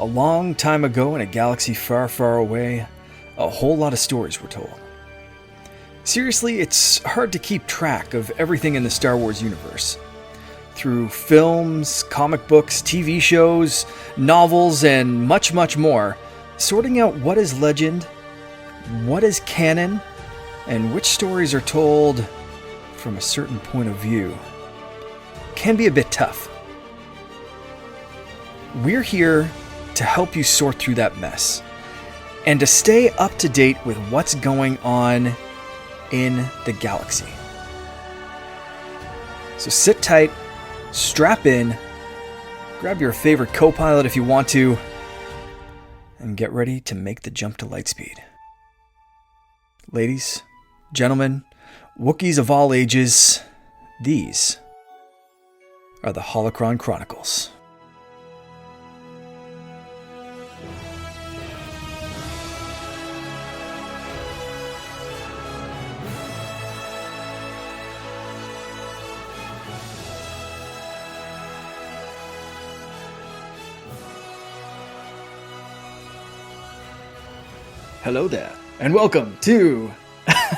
A long time ago in a galaxy far, far away, a whole lot of stories were told. Seriously, it's hard to keep track of everything in the Star Wars universe. Through films, comic books, TV shows, novels, and much, much more, sorting out what is legend, what is canon, and which stories are told from a certain point of view can be a bit tough. We're here to help you sort through that mess and to stay up to date with what's going on in the galaxy. So sit tight, strap in, grab your favorite co-pilot if you want to, and get ready to make the jump to lightspeed. Ladies, gentlemen, Wookiees of all ages, these are the Holocron Chronicles. Hello there, and welcome to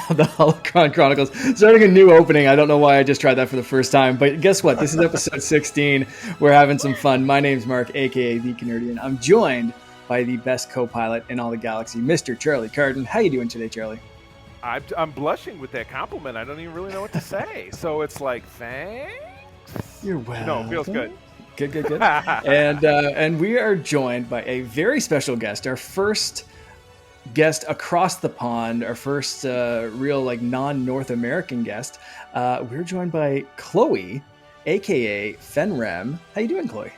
the Holocron Chronicles. Starting a new opening. I don't know why I just tried that for the first time, but guess what? This is episode 16. We're having some fun. My name's Mark, aka The Canardian. I'm joined by the best co-pilot in all the galaxy, Mr. Charlie Carden. How you doing today, Charlie? I'm blushing with that compliment. I don't even really know what to say. So it's like, thanks. You're welcome. No, it feels good. Good. And we are joined by a very special guest, our first guest across the pond, our first real non-North American guest. We're joined by Chloe, aka Femme. How you doing, Chloe?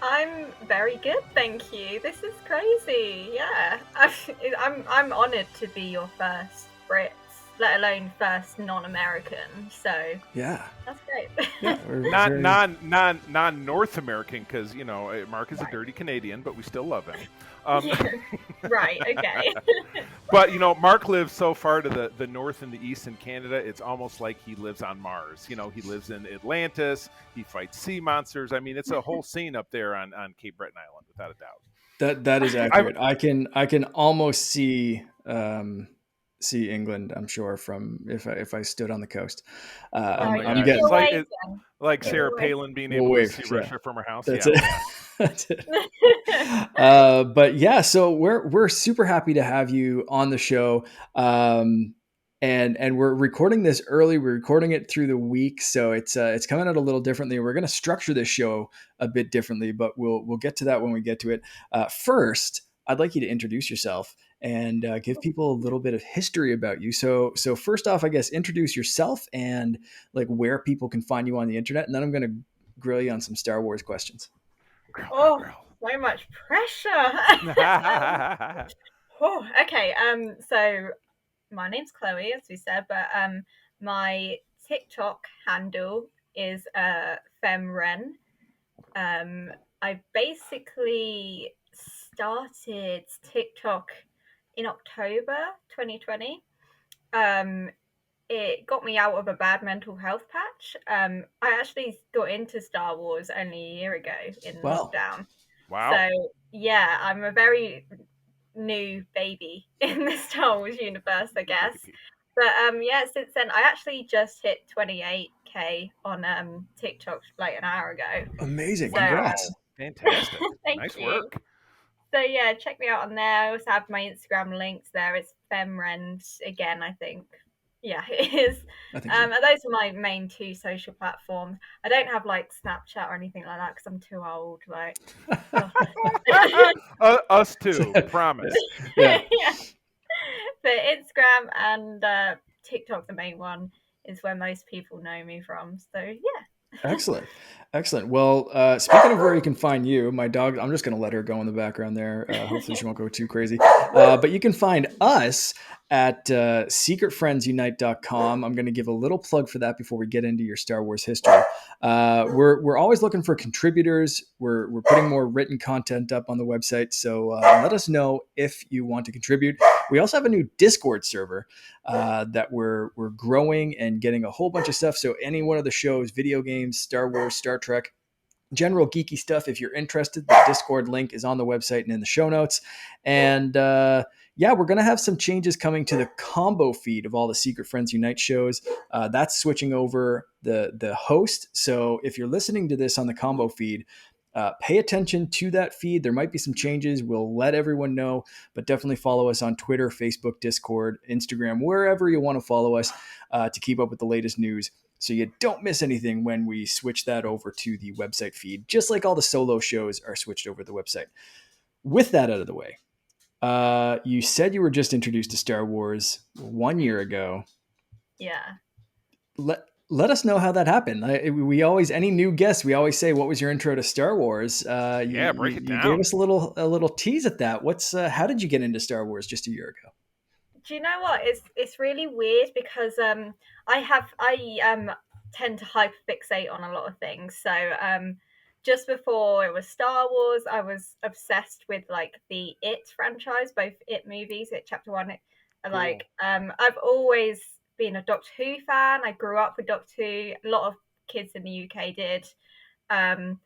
I'm very good, thank you. This is crazy. Yeah, I'm honoured to be your first Brits, let alone first non-American. So yeah, that's great. Yeah, non-North American, because Mark is a dirty Canadian, but we still love him. Right, okay. But Mark lives so far to the north and the east in Canada, it's almost like he lives on Mars. He lives in Atlantis, he fights sea monsters. I mean, it's a whole scene up there on Cape Breton Island, without a doubt. That is accurate. I can almost see England, I'm sure, from if I stood on the coast. I'm getting like Sarah Palin being able to see Russia from her house. That's it. That's it. But yeah, so we're super happy to have you on the show. And we're recording this early. We're recording it through the week, so it's coming out a little differently. We're going to structure this show a bit differently, but we'll get to that when we get to it. First, I'd like you to introduce yourself and give people a little bit of history about you. So first off, I guess introduce yourself and where people can find you on the internet, and then I'm going to grill you on some Star Wars questions. Oh, so much pressure. Okay. So my name's Chloe, as we said, but my TikTok handle is Femme. I basically started TikTok in October 2020. It got me out of a bad mental health patch. I actually got into Star Wars only a year ago in lockdown. Wow. So yeah, I'm a very new baby in the Star Wars universe, I guess. But yeah, since then I actually just hit 28k on TikTok like an hour ago. Amazing. Congrats. Fantastic. Nice work. So yeah, check me out on there. I also have my Instagram links there. It's Femrend again, I think. Yeah, it is. Those are my main two social platforms. I don't have Snapchat or anything like that because I'm too old. Us too, promise. Yeah. But Instagram and TikTok, the main one, is where most people know me from. So yeah. Excellent. Well, speaking of where you can find you, my dog, I'm just going to let her go in the background there. Hopefully she won't go too crazy. But you can find us at secretfriendsunite.com. I'm going to give a little plug for that before we get into your Star Wars history. We're always looking for contributors. We're putting more written content up on the website. So let us know if you want to contribute. We also have a new Discord server that we're growing and getting a whole bunch of stuff. So any one of the shows, video games, Star Wars, Star Trek, general geeky stuff. If you're interested, the Discord link is on the website and in the show notes. And yeah, we're going to have some changes coming to the combo feed of all the Secret Friends Unite shows. That's switching over the host. So if you're listening to this on the combo feed, pay attention to that feed. There might be some changes. We'll let everyone know, but definitely follow us on Twitter, Facebook, Discord, Instagram, wherever you want to follow us to keep up with the latest news, so you don't miss anything when we switch that over to the website feed, just like all the solo shows are switched over to the website. With that out of the way, you said you were just introduced to Star Wars 1 year ago. Yeah. Let us know how that happened. We always, any new guests, we always say, "What was your intro to Star Wars?" Break it down. You gave us a little tease at that. How did you get into Star Wars just a year ago? Do you know what? It's really weird because I tend to hyperfixate on a lot of things. So just before it was Star Wars, I was obsessed with like the It franchise, both It movies, It Chapter One. Cool. Like I've always been a Doctor Who fan. I grew up with Doctor Who. A lot of kids in the UK did. So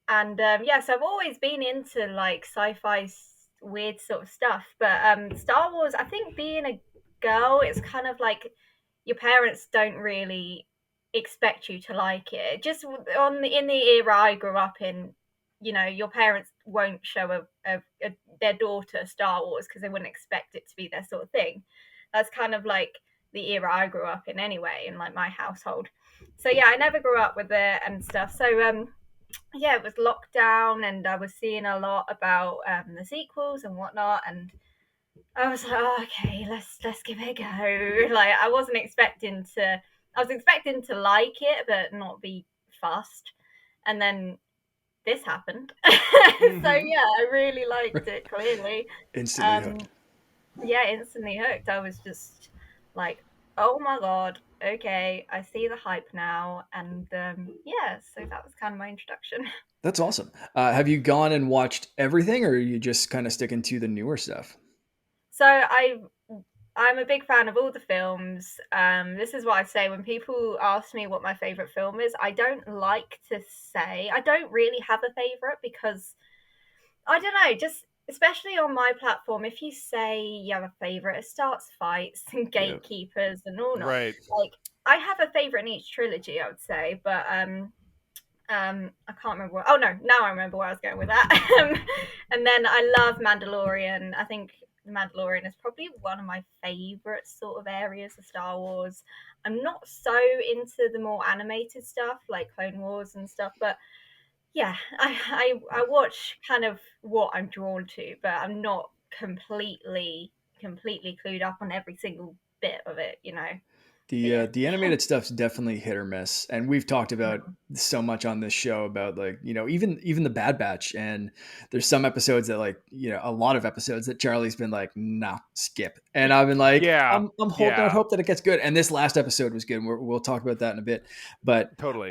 I've always been into like sci-fi weird sort of stuff. But Star Wars, I think being a girl, it's kind of like your parents don't really expect you to like it. Just in the era I grew up in, you know, your parents won't show their daughter Star Wars because they wouldn't expect it to be their sort of thing. That's kind of like the era I grew up in anyway, in like my household. So yeah, I never grew up with it and stuff. So yeah, it was lockdown, and I was seeing a lot about the sequels and whatnot, and I was like, oh, okay, let's give it a go. Like, I was expecting to like it, but not be fussed, and then this happened. Mm-hmm. So yeah, I really liked it. Clearly, instantly hooked. Yeah, instantly hooked. I was just like, oh my god, okay, I see the hype now. And yeah, so that was kind of my introduction. That's awesome. Have you gone and watched everything, or are you just kind of sticking to the newer stuff? So I'm a big fan of all the films. This is what I say when people ask me what my favorite film is. I don't like to say. I don't really have a favorite because I don't know, just especially on my platform, if you say you have a favorite, it starts fights and gatekeepers and all that. Right. Like, I have a favorite in each trilogy, I would say, but I can't remember what. Oh no, now I remember where I was going with that. And then I love Mandalorian. I think the Mandalorian is probably one of my favorite sort of areas of Star Wars. I'm not so into the more animated stuff like Clone Wars and stuff, but yeah, I watch kind of what I'm drawn to, but I'm not completely clued up on every single bit of it, you know. The animated stuff's definitely hit or miss, and we've talked about so much on this show about, like, you know, even the Bad Batch, and there's some episodes that, like, you know, a lot of episodes that Charlie's been like, no, skip, and I've been like, I'm holding out hope that it gets good, and this last episode was good, and we'll talk about that in a bit, but totally.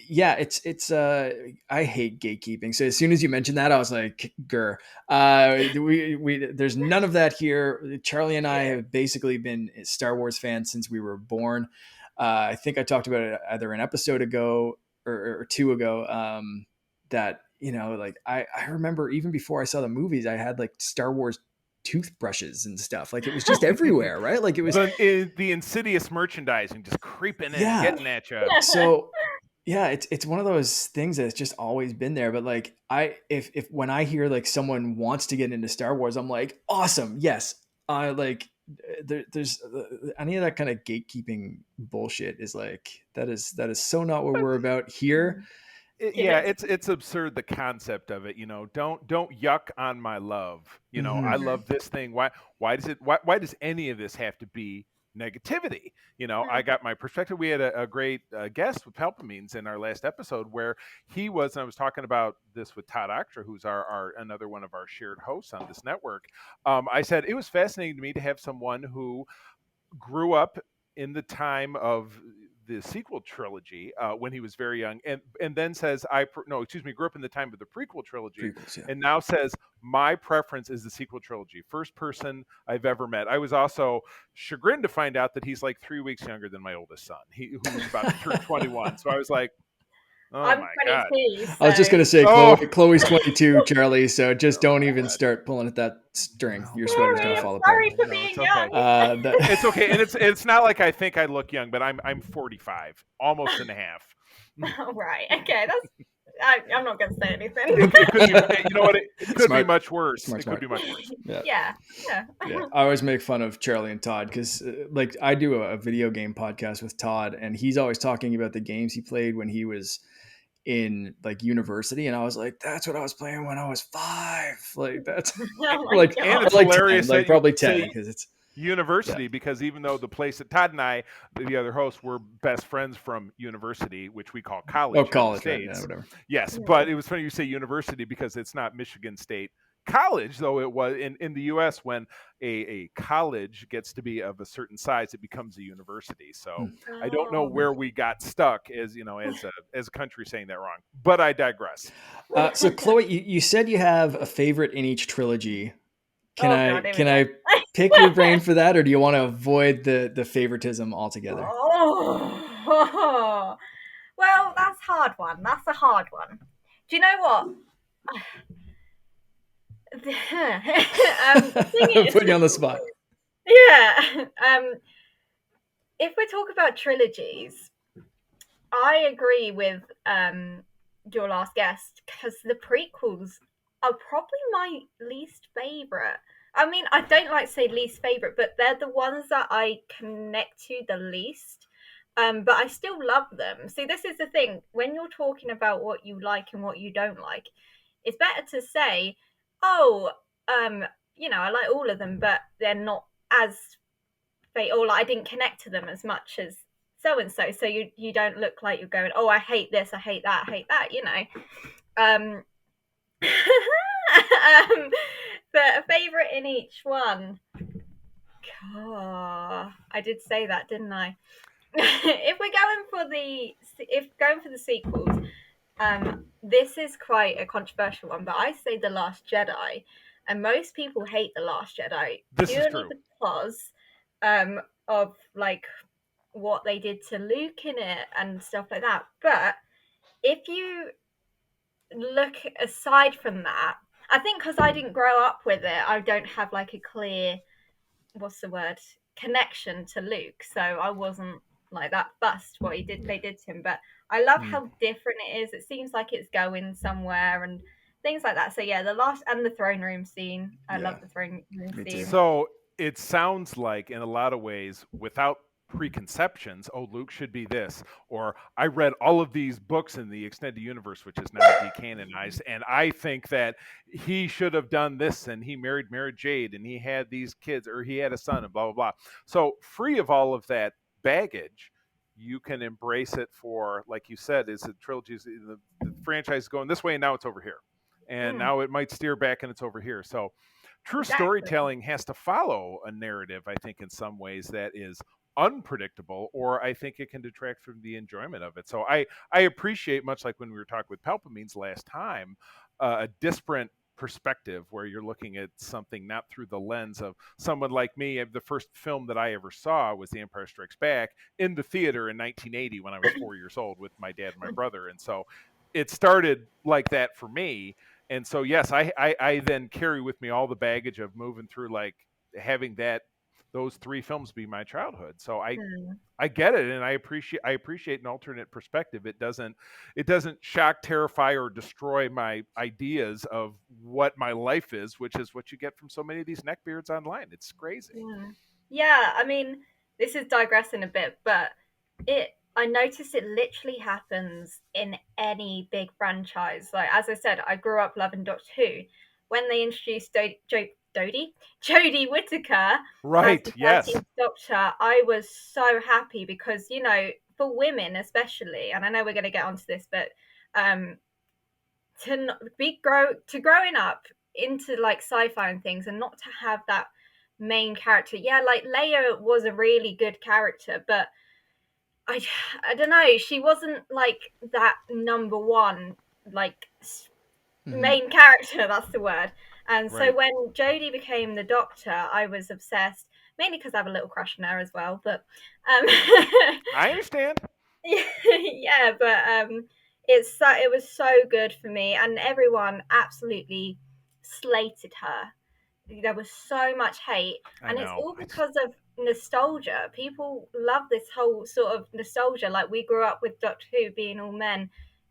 Yeah, it's I hate gatekeeping. So as soon as you mentioned that, I was like, grr. We there's none of that here. Charlie and I have basically been Star Wars fans since we were born. I think I talked about it either an episode ago or two ago. That, you know, like I remember even before I saw the movies, I had like Star Wars toothbrushes and stuff. Like, it was just everywhere, right? Like, it was the insidious merchandising just creeping in, getting at you. So yeah, it's one of those things that's just always been there. But like, if when I hear like someone wants to get into Star Wars, I'm like, awesome, yes. Like, there's any of that kind of gatekeeping bullshit is like, that is so not what we're about here. It's absurd, the concept of it, you know. Don't yuck on my love, you know. I love this thing. Why does any of this have to be negativity? You know, I got my perspective. We had a great guest with Palpamines in our last episode, where he was, and I was talking about this with Todd Octor, who's our another one of our shared hosts on this network. I said it was fascinating to me to have someone who grew up in the time of the sequel trilogy when he was very young, and then says, grew up in the time of the prequel trilogy, and now says, my preference is the sequel trilogy. First person I've ever met. I was also chagrined to find out that he's like 3 weeks younger than my oldest son, who's about to turn 21. So I was like, Oh I'm my god. 22, I was just gonna so say, Oh. Chloe's 22, Charlie. So just Oh don't my even god. start pulling at that string. Your sweater's gonna sorry, I'm fall apart. sorry for No, it's being okay. young. That It's okay, and it's not like I think I look young, but I'm 45, almost and a half. All right, okay, I'm not gonna say anything. It could be, you know what? It could be Smart. much worse. Smart, It could smart. be much worse. Yeah. Yeah. Yeah, I always make fun of Charlie and Todd because, like, I do a video game podcast with Todd, and he's always talking about the games he played when he was in like university, and I was like, "That's what I was playing when I was 5." Like that's Oh my like And god. it's like 10, hilarious like that you probably 10 say because it's yeah. university, because even though the place that Todd and I, the other hosts, were best friends from university, which we call Oh, college here in the college, right? Yeah, States. whatever. Yes, but it was funny you say university because it's not Michigan State College, though it was in the US. When a college gets to be of a certain size, it becomes a university. So I don't know Oh. where we got stuck as as a country saying that wrong, but I digress. So Chloe, you said you have a favorite in each trilogy. Can Oh I god, here we can go. I pick your brain for that, or do you want to avoid the favoritism altogether? Oh. Well, that's a hard one. That's a hard one. Do you know what? The thing is, Put you on the spot. yeah. If we talk about trilogies, I agree with your last guest because the prequels are probably my least favorite. I mean, I don't like to say least favorite, but they're the ones that I connect to the least. But I still love them. See, this is the thing. When you're talking about what you like and what you don't like, it's better to say, oh, I like all of them, but they're not as or like I didn't connect to them as much as so and so. So you don't look like you're going, oh, I hate this, I hate that, I hate that. Um, but a favorite in each one. Oh, I did say that, didn't I? If going for the sequels, this is quite a controversial one, but I say The Last Jedi, and most people hate The Last Jedi This is purely true. because of like what they did to Luke in it and stuff like that. But if you look aside from that, I think because I didn't grow up with it, I don't have like a clear, what's the word, connection to Luke. So I wasn't like that fussed what they did to him. But I love how different it is. It seems like it's going somewhere and things like that. So yeah, the last and the throne room scene. I Yeah, love the throne room me too. scene. So it sounds like, in a lot of ways, without preconceptions, oh, Luke should be this, or I read all of these books in the extended universe, which is now decanonized, and I think that he should have done this, and he married Mary Jade, and he had these kids, or he had a son, and blah blah blah. So free of all of that baggage, you can embrace it for, like you said, is the trilogies, the franchise is going this way, and now it's over here, and now it might steer back, and it's over here. So true Exactly. storytelling has to follow a narrative, I think, in some ways that is unpredictable, or I think it can detract from the enjoyment of it. So I appreciate, much like when we were talking with Palpamines last time, a disparate perspective where you're looking at something not through the lens of someone like me. The first film that I ever saw was The Empire Strikes Back in the theater in 1980 when I was 4 years old with my dad and my brother, and so it started like that for me. And so yes, I then carry with me all the baggage of moving through, like having those three films be my childhood. So I get it, and I appreciate an alternate perspective. It doesn't shock, terrify, or destroy my ideas of what my life is, which is what you get from so many of these neckbeards online. It's crazy. Yeah, I mean, this is digressing a bit, but I noticed it literally happens in any big franchise. Like as I said, I grew up loving Doctor Who. When they introduced Jodie Whittaker as Right? the Yes. 13th Doctor, I was so happy because for women especially, and I know we're going to get onto this, but growing up into like sci-fi and things, and not to have that main character. Yeah, like Leia was a really good character, but I don't know. She wasn't like that number one like main character. That's the word. And so Right. when Jodie became the Doctor, I was obsessed. Mainly because I have a little crush on her as well. But I understand. yeah, but it was so good for me, and everyone absolutely slated her. There was so much hate, I and it's know. all because of nostalgia. People love this whole sort of nostalgia. Like, we grew up with Doctor Who being all men.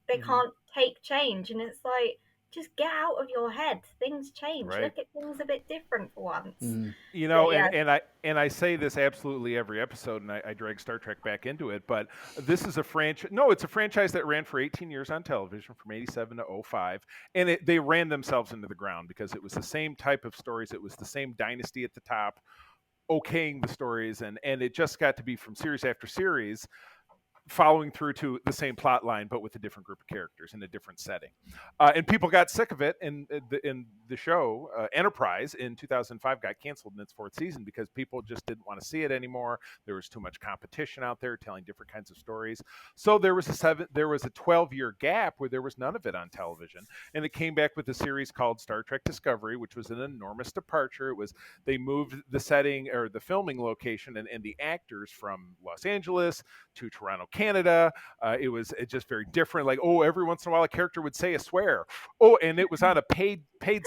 They Mm-hmm. can't take change, and it's like, just get out of your head. Things change. Right. Look at things a bit different for once. Mm. You But know, yeah, and I say this absolutely every episode, and I drag Star Trek back into it. But this is a franchise. No, it's a franchise that ran for 18 years on television, from '87 to '05, and they ran themselves into the ground because it was the same type of stories. It was the same dynasty at the top, okaying the stories, and it just got to be, from series after series, following through to the same plot line, but with a different group of characters in a different setting. And people got sick of it, and the show Enterprise in 2005 got canceled in its fourth season because people just didn't want to see it anymore. There was too much competition out there telling different kinds of stories. So there was a 12-year gap where there was none of it on television, and it came back with a series called Star Trek Discovery, which was an enormous departure. They moved the setting, or the filming location, and the actors from Los Angeles to Toronto, Canada. It was just very different. Like, oh, every once in a while a character would say a swear. Oh, and it was on a paid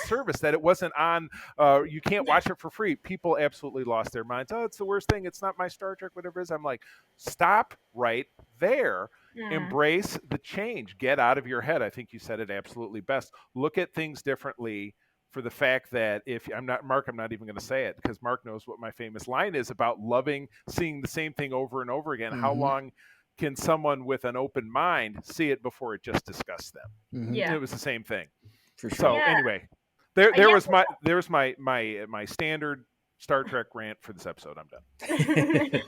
service, that it wasn't on. You can't watch it for free. People absolutely lost their minds. Oh, it's the worst thing. It's not my Star Trek, whatever it is. I'm like, stop right there. mm, Embrace the change. Get out of your head. I think you said it absolutely best. Look at things differently, for the fact that, if I'm not Mark, I'm not even going to say it, because Mark knows what my famous line is about loving seeing the same thing over and over again. How Mm-hmm. long can someone with an open mind see it before it just disgusts them? Mm-hmm. And yeah, it was the same thing. For sure. So yeah, anyway, there yeah. there was my standard Star Trek rant for this episode. I'm done. Yeah,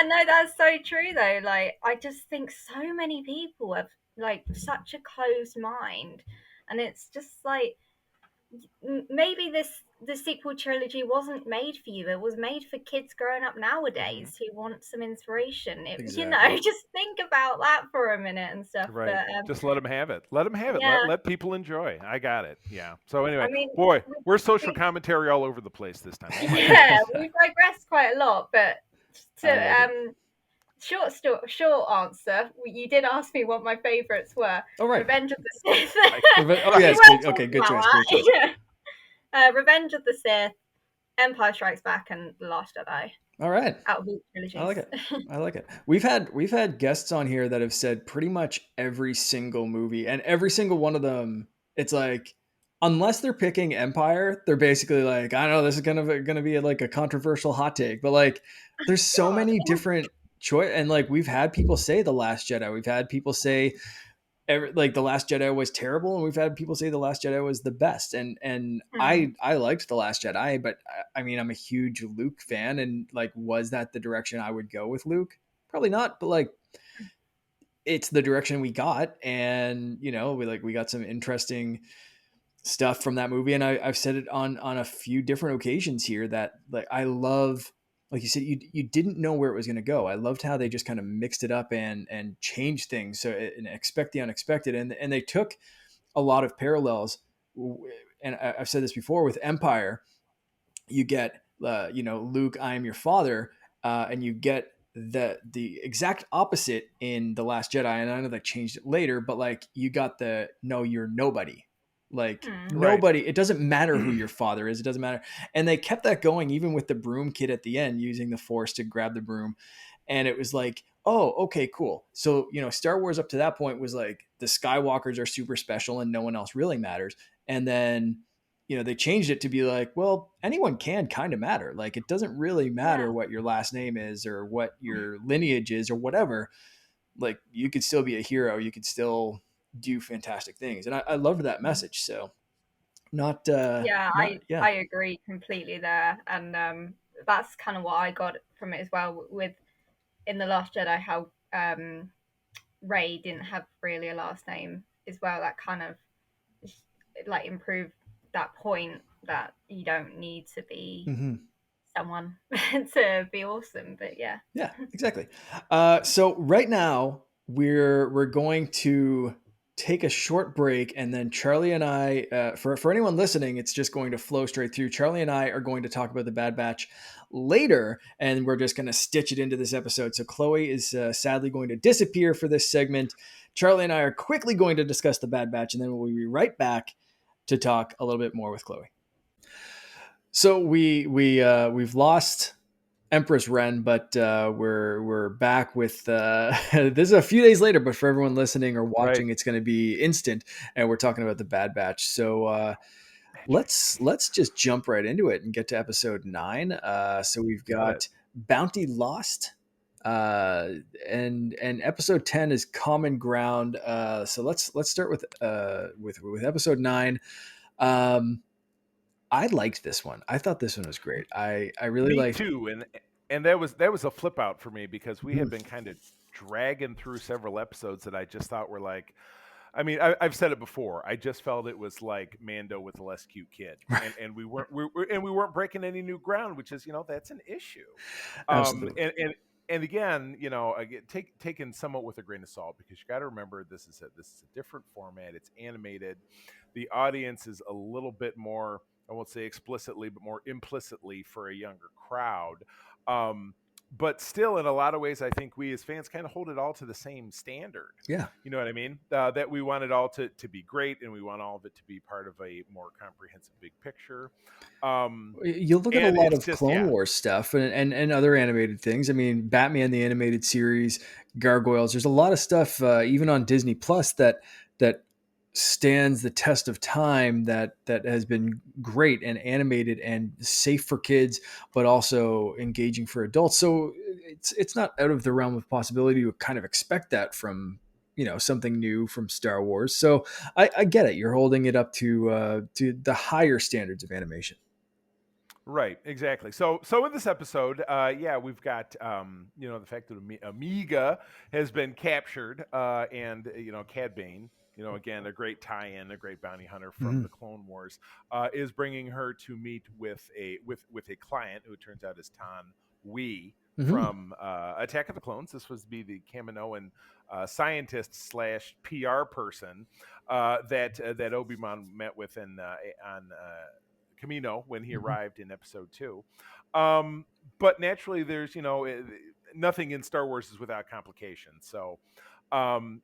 no, that's so true though. Like, I just think so many people have like such a closed mind, and it's just like, maybe the sequel trilogy wasn't made for you. It was made for kids growing up Hmm. nowadays who want some inspiration. Exactly. Just think about that for a minute and stuff. Right. But Just let them have it. Let them have it. yeah, Let people enjoy. I got it. Yeah. So I anyway, mean, boy, we're social we commentary all over the place this time. Oh my yeah, goodness. we've digressed quite a lot. But to I love it. short answer, you did ask me what my favourites were. All right. Revenge of the Sith. Oh, We yes. were Good. Okay. talking Good about choice. that. Great choice. Yeah. Revenge of the Sith, Empire Strikes Back, and The Last Jedi. All right. Out of the I like trilogies. it. I like it. We've had guests on here that have said pretty much every single movie, and every single one of them, it's like, unless they're picking Empire, they're basically like, I don't know, this is gonna be like a controversial hot take, but like, there's so God. many different choice, and like we've had people say The Last Jedi, we've had people say like The Last Jedi was terrible, and we've had people say The Last Jedi was the best, and Hmm. I liked The Last Jedi, but I mean, I'm a huge Luke fan, and like, was that the direction I would go with Luke? Probably not, but like, it's the direction we got, and we got some interesting stuff from that movie, and I've said it on a few different occasions here that, like, I love, like you said, you didn't know where it was going to go. I loved how they just kind of mixed it up and changed things, so and expect the unexpected, and they took a lot of parallels. And I've said this before with Empire. You get Luke, I am your father, and you get the exact opposite in The Last Jedi. And I know they changed it later, but like, you got the no, you're nobody. Like, Hmm. Right. nobody, it doesn't matter who your father is, it doesn't matter. And they kept that going even with the broom kid at the end using the force to grab the broom. And it was like, oh, okay, cool. So, Star Wars up to that point was like, the Skywalkers are super special and no one else really matters. And then, they changed it to be like, well, anyone can kind of matter. Like, it doesn't really Yeah. matter what your last name is or what your lineage is or whatever. Like, you could still be a hero. You could still do fantastic things. And I loved that message. So Yeah, yeah. I agree completely there, and that's kind of what I got from it as well. With in the Last Jedi, how Rey didn't have really a last name as well. That kind of like improved that point that you don't need to be Mm-hmm. someone to be awesome. But yeah. Yeah, exactly. So right now we're going to take a short break, and then Charlie and I, for anyone listening, it's just going to flow straight through. Charlie and I are going to talk about the Bad Batch later, and we're just going to stitch it into this episode. So Chloe is sadly going to disappear for this segment. Charlie and I are quickly going to discuss the Bad Batch, and then we'll be right back to talk a little bit more with Chloe. So we've lost Empress Ren, but we're back with this is a few days later, but for everyone listening or watching, Right. it's going to be instant, and we're talking about the Bad Batch. So let's just jump right into it and get to episode 9. So we've Got it. got Bounty Lost, and episode 10 is Common Ground. So let's start with episode 9. I liked this one. I thought this one was great. I really Me liked. too, and that was a flip out for me because we had been kind of dragging through several episodes that I just thought were like, I mean, I've said it before. I just felt it was like Mando with a less cute kid, and we weren't breaking any new ground, which is that's an issue. Absolutely. And again, again, taken somewhat with a grain of salt because you got to remember this is a different format. It's animated. The audience is a little bit more, I won't say explicitly, but more implicitly for a younger crowd. But still, in a lot of ways, I think we as fans kind of hold it all to the same standard. Yeah. You know what I mean? That we want it all to be great, and we want all of it to be part of a more comprehensive big picture. You look at a And lot it's of just, Clone yeah, Wars stuff and other animated things. I mean, Batman the animated series, Gargoyles. There's a lot of stuff, even on Disney Plus, that stands the test of time. That has been great and animated and safe for kids, but also engaging for adults. So it's not out of the realm of possibility to kind of expect that from something new from Star Wars. So I get it. You're holding it up to the higher standards of animation. right, exactly. So in this episode, yeah, we've got the fact that Amiga has been captured, and Cad Bane, again, a great tie-in, a great bounty hunter from Mm-hmm. the Clone Wars, is bringing her to meet with a client who turns out is Tan Wee Mm-hmm. from Attack of the Clones. This was be the Kaminoan scientist slash PR person that Obi-Wan met with on Camino when he Mm-hmm. arrived in episode 2. But naturally, there's nothing in Star Wars is without complications. So um,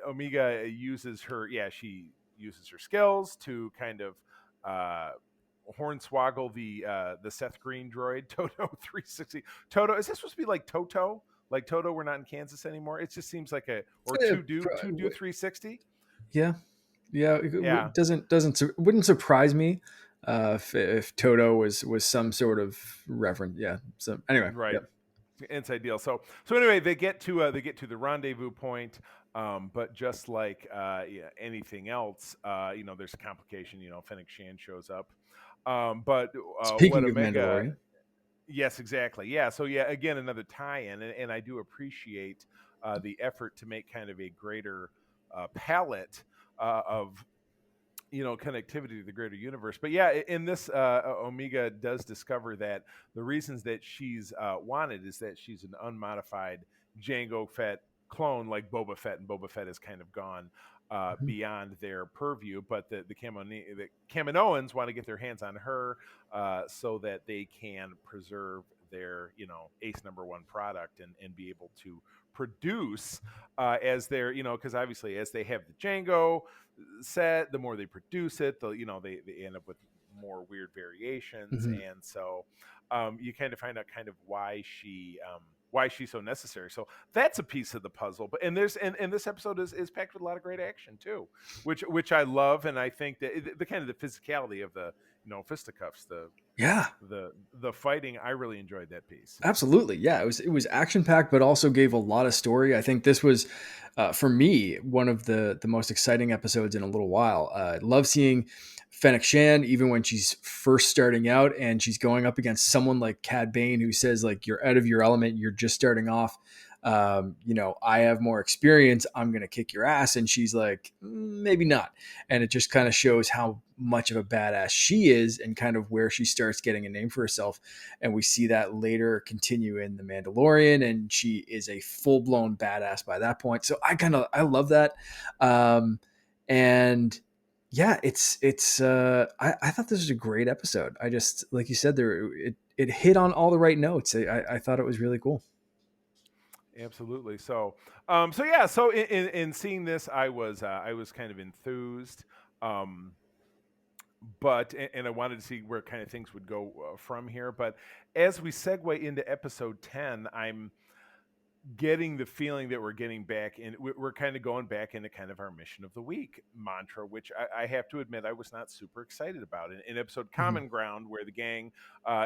Omega uses she uses her skills to kind of hornswoggle the Seth Green droid Toto 360. Toto, is this supposed to be like Toto? Like Toto, we're not in Kansas anymore. It just seems like Uh, 2do 360. Yeah, yeah. Yeah, Wouldn't surprise me if Toto was some sort of reverend. Yeah. So anyway, right. yep. Inside deal. So anyway, they get to the rendezvous point. But just like yeah, anything else, there's a complication. Fennec Shan shows up. But what Speaking of Omega? Mandalorian, Yes, exactly. Yeah. So yeah, again, another tie-in, and I do appreciate the effort to make kind of a greater palette of connectivity to the greater universe. But yeah, in this, Omega does discover that the reasons that she's wanted is that she's an unmodified Jango Fett clone like Boba Fett, and Boba Fett has kind of gone beyond their purview. But the Kaminoans want to get their hands on her so that they can preserve their ace #1 product and be able to produce as their because obviously as they have the Django set, the more they produce it, they end up with more weird variations, mm-hmm. and so you kind of find out kind of why she's so necessary. So that's a piece of the puzzle. But and this episode is packed with a lot of great action too, which I love, and I think that the kind of the physicality of the fisticuffs, Yeah, the fighting, I really enjoyed that piece. absolutely. Yeah, it was action packed, but also gave a lot of story. I think this was, for me, one of the most exciting episodes in a little while. I love seeing Fennec Shan, even when she's first starting out and she's going up against someone like Cad Bane, who says like, "You're out of your element. You're just starting off. I have more experience. I'm gonna kick your ass." And she's like, maybe not. And it just kind of shows how much of a badass she is and kind of where she starts getting a name for herself. And we see that later continue in The Mandalorian, and she is a full blown badass by that point. So I love that. And yeah, I thought this was a great episode. I just, like you said, it hit on all the right notes. I thought it was really cool. Absolutely. So in seeing this, I was kind of enthused. Um, and I wanted to see where kind of things would go from here. But as we segue into episode 10, I'm getting the feeling that we're getting back in, we're kind of going back into kind of our mission of the week mantra, which I have to admit I was not super excited about. In episode Mm-hmm. Common Ground, where the gang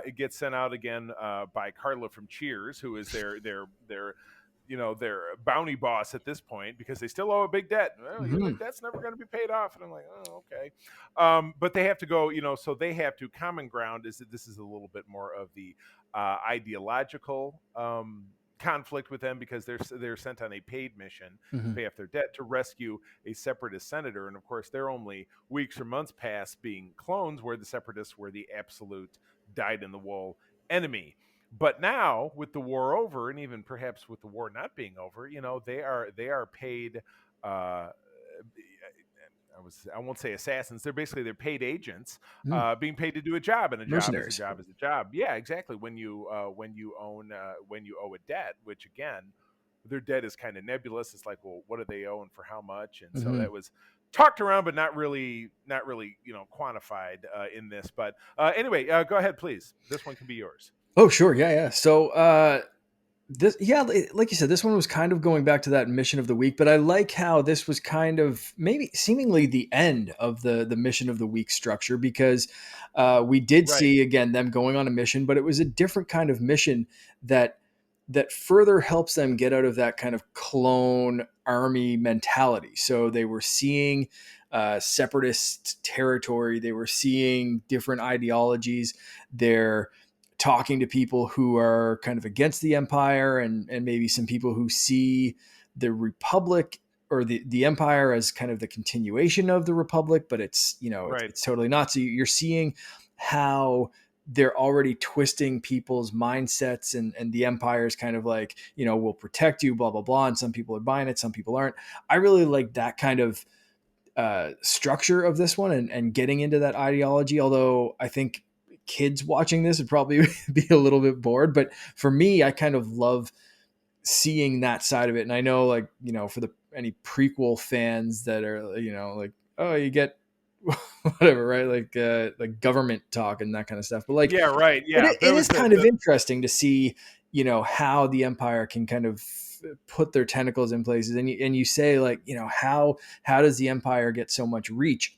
it gets sent out again by Carla from Cheers, who is their bounty boss at this point, because they still owe a big debt. Well, the debt's never going to be paid off. And I'm like, oh, okay. But they have to go, so they have to. Common Ground is that this is a little bit more of the ideological conflict with them, because they're sent on a paid mission to pay off their debt to rescue a separatist senator. And of course, they're only weeks or months past being clones, where the separatists were the absolute dyed-in-the-wool enemy. But now, with the war over, and even perhaps with the war not being over, they are paid. I won't say assassins. They're paid agents, being paid to do a job, and a job is a Mercenaries. job is a job. Yeah, exactly. When you owe a debt, which again, their debt is kind of nebulous. It's like, well, what do they owe and for how much? And so that was talked around, but not really quantified in this. But anyway, go ahead, please. This one can be yours. Oh, sure. Yeah. So this, yeah, like you said, this one was kind of going back to that mission of the week, but I like how this was kind of maybe seemingly the end of the mission of the week structure, because we did Right. see again them going on a mission, but it was a different kind of mission that further helps them get out of that kind of clone army mentality. So they were seeing separatist territory, they were seeing different ideologies. They're talking to people who are kind of against the empire, and maybe some people who see the republic or the empire as kind of the continuation of the republic, but it's, Right. it's totally not. So you're seeing how they're already twisting people's mindsets, and the empire is kind of like, we'll protect you, blah, blah, blah. And some people are buying it, some people aren't. I really like that kind of structure of this one, and getting into that ideology. Although I think kids watching this would probably be a little bit bored, but for me, I kind of love seeing that side of it. And I know, like, for any prequel fans that are, like, oh, you get whatever, right? Like government talk and that kind of stuff. But like, Yeah, right. Yeah, it there is was kind of interesting to see, how the empire can kind of put their tentacles in places. And you say, like, how does the empire get so much reach?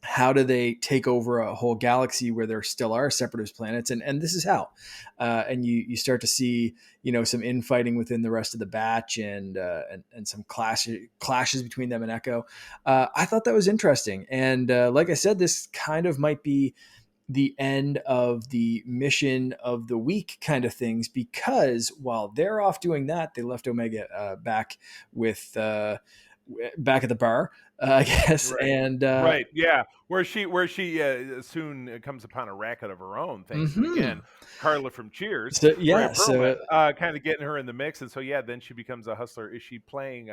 How do they take over a whole galaxy where there still are separatist planets? And this is how. And you start to see, some infighting within the rest of the batch, and some clashes between them and Echo. I thought that was interesting. And like I said, this kind of might be the end of the mission of the week kind of things, because while they're off doing that, they left Omega back with back at the bar, I guess. right. And Right, yeah, where she soon comes upon a racket of her own, thanks to, again, Carla from Cheers, so Rhea yeah, Perlman, so kind of getting her in the mix. And so yeah, then she becomes a hustler. Is she playing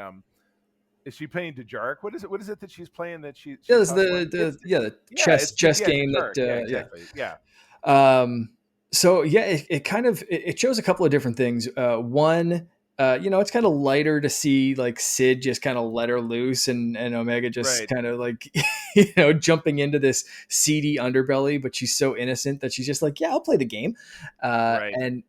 Dejarik? What is it that she's playing, that yeah, she's it's hustling? the Yeah, chess it's chess game Dejarik. Yeah, that exactly. Yeah. Um, so yeah, it kind of it shows a couple of different things. One, it's kind of lighter to see like Sid just kind of let her loose, and Omega just Right. kind of like jumping into this seedy underbelly, but she's so innocent that she's just like, yeah, I'll play the game. Right. And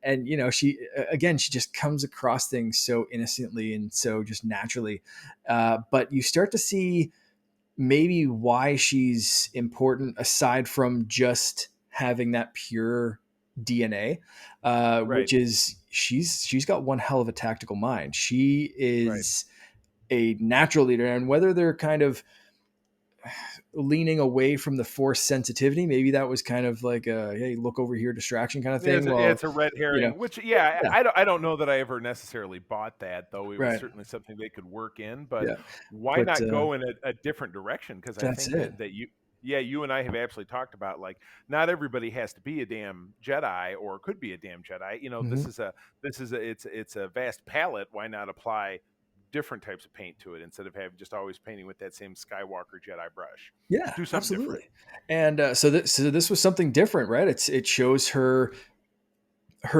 she again, she just comes across things so innocently and so just naturally. But you start to see maybe why she's important, aside from just having that pure DNA, Right. which is she's got one hell of a tactical mind. She Right. is a natural leader, and whether they're kind of leaning away from the force sensitivity, maybe that was kind of like a, hey, look over here distraction kind of thing. Well, It's a red you know, herring, which, yeah, yeah, I don't know that I ever necessarily bought that, though. It was right, certainly something they could work in, but yeah, why but not go in a different direction? Because I that's think it. that you and I have absolutely talked about, like, not everybody has to be a damn Jedi, or could be a damn Jedi. Mm-hmm. It's a vast palette. Why not apply different types of paint to it instead of having just always painting with that same Skywalker Jedi brush. Yeah, Do something different. absolutely. And so this was something different, right? It shows her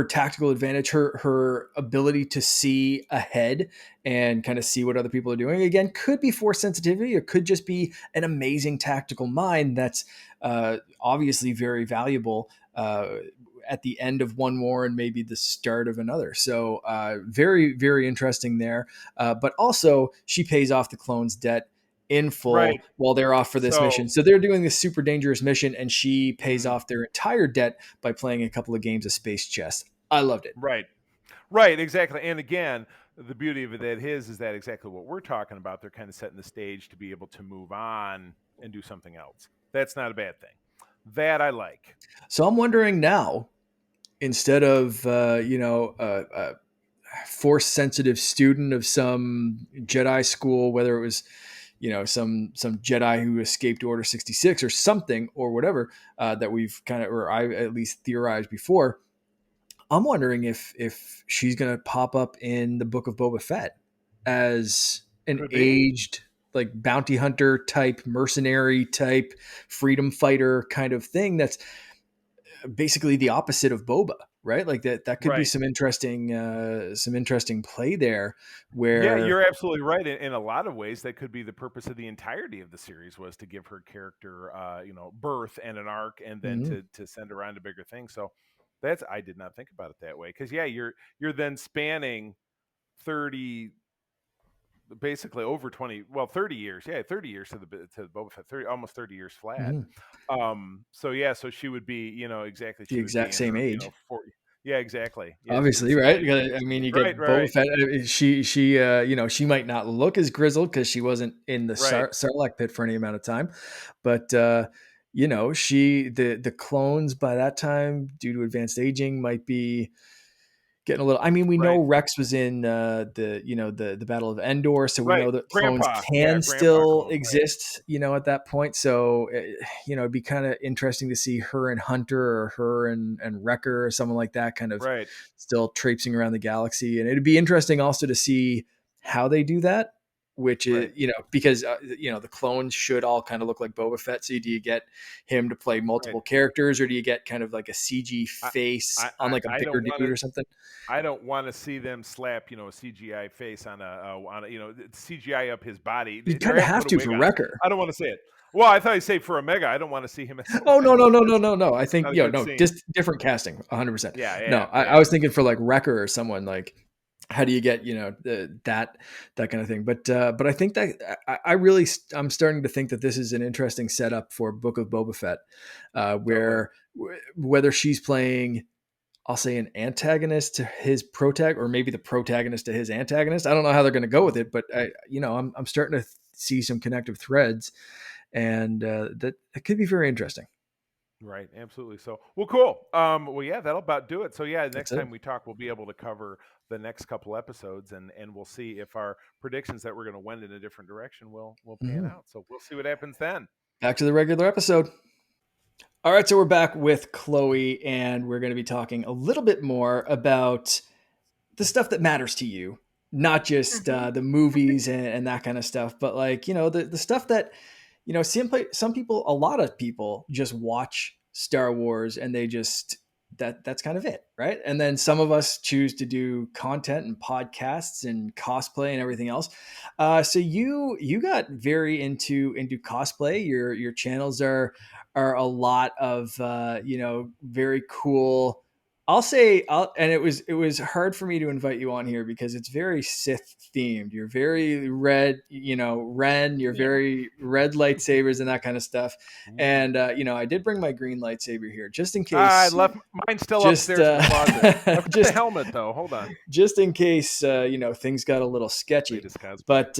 tactical advantage, her ability to see ahead and kind of see what other people are doing. Again, could be force sensitivity, or could just be an amazing tactical mind that's obviously very valuable at the end of one war and maybe the start of another. So very, very interesting there. But also, she pays off the clones' debt in full Right. while they're off for this So, mission. So they're doing this super dangerous mission, and she pays mhm, off their entire debt by playing a couple of games of space chess. I loved it. right. Right, exactly. And again, the beauty of it is that exactly what we're talking about. They're kind of setting the stage to be able to move on and do something else. That's not a bad thing. That I like. So I'm wondering now, instead of a force sensitive student of some Jedi school, whether it was some Jedi who escaped Order 66 or something or whatever that we've kind of, or I at least theorized before. I'm wondering if she's going to pop up in the Book of Boba Fett as an Could be. aged, like, bounty hunter type, mercenary type, freedom fighter kind of thing. That's basically the opposite of Boba, right? Like that could be Right. some interesting play there Yeah, where. you're absolutely right. In a lot of ways, that could be the purpose of the entirety of the series, was to give her character, birth and an arc, and then Mhm. to send her on to bigger things. So that's, I did not think about it that way, because yeah, you're then spanning 30, basically over 20, well, 30 years, yeah, 30 years to the Boba Fett, 30, almost 30 years flat. Mhm. So yeah, so she would be, exactly, The she would be exact in same her, age. 40. Yeah, exactly. Yeah, she would Obviously, slide right? into the I mean, you right, get right, Boba right, Fett. She might not look as grizzled because she wasn't in the right, Sarlacc pit for any amount of time, but the clones by that time, due to advanced aging, might be getting a little. I mean, we know right, Rex was in the Battle of Endor, so we right. know that clones Grandpa, yeah, can grandpa still clone, right, exist, at that point. So it'd be kind of interesting to see her and Hunter, or her and Wrecker, or someone like that, kind of right, still traipsing around the galaxy. And it'd be interesting also to see how they do that. Which is, right, because the clones should all kind of look like Boba Fett. So do you get him to play right. multiple characters, or do you get kind of like a CG I, face I, on I like a I bigger don't want dude to. or something? I don't want to see them slap, a CGI face on a, CGI up his body. You They're kind of have to have put a to wig for on. Wrecker. I don't want to see it. Well, I thought you say for Omega. I don't want to see him as Oh, no, no, Omega. no, no, no, no. I That's think, not a good no, scene. just different casting, 100%. Yeah, No, yeah, I yeah. was thinking for like Wrecker or someone, like, how do you get, that kind of thing. But I think that I'm starting to think that this is an interesting setup for Book of Boba Fett, Totally. where whether she's playing, I'll say, an antagonist to his protagonist, or maybe the protagonist to his antagonist. I don't know how they're going to go with Mhm. it, but I'm starting to see some connective threads, and that could be very interesting. Right, absolutely. So, well, cool. Well, yeah, that'll about do it. So, yeah, That's next it. time we talk, we'll be able to cover the next couple episodes, and we'll see if our predictions that we're going to wend in a different direction will pan Mhm. out. So, we'll see what happens then. Back to the regular episode. All right, so we're back with Chloe, and we're going to be talking a little bit more about the stuff that matters to you, not just Mhm. the movies and that kind of stuff, but like the stuff that some people, a lot of people, just watch Star Wars and they just that's kind of it, right? And then some of us choose to do content and podcasts and cosplay and everything else. So you got very into cosplay. Your channels are a lot of very cool. And it was hard for me to invite you on here because it's very Sith themed. You're very red, Ren. You're Yeah. very red lightsabers and that kind of stuff. Ooh. And I did bring my green lightsaber here just in I case. left mine still Just upstairs in the closet. I've got the just helmet though. Hold on. just in case things got a little sketchy. Latest cosplay. But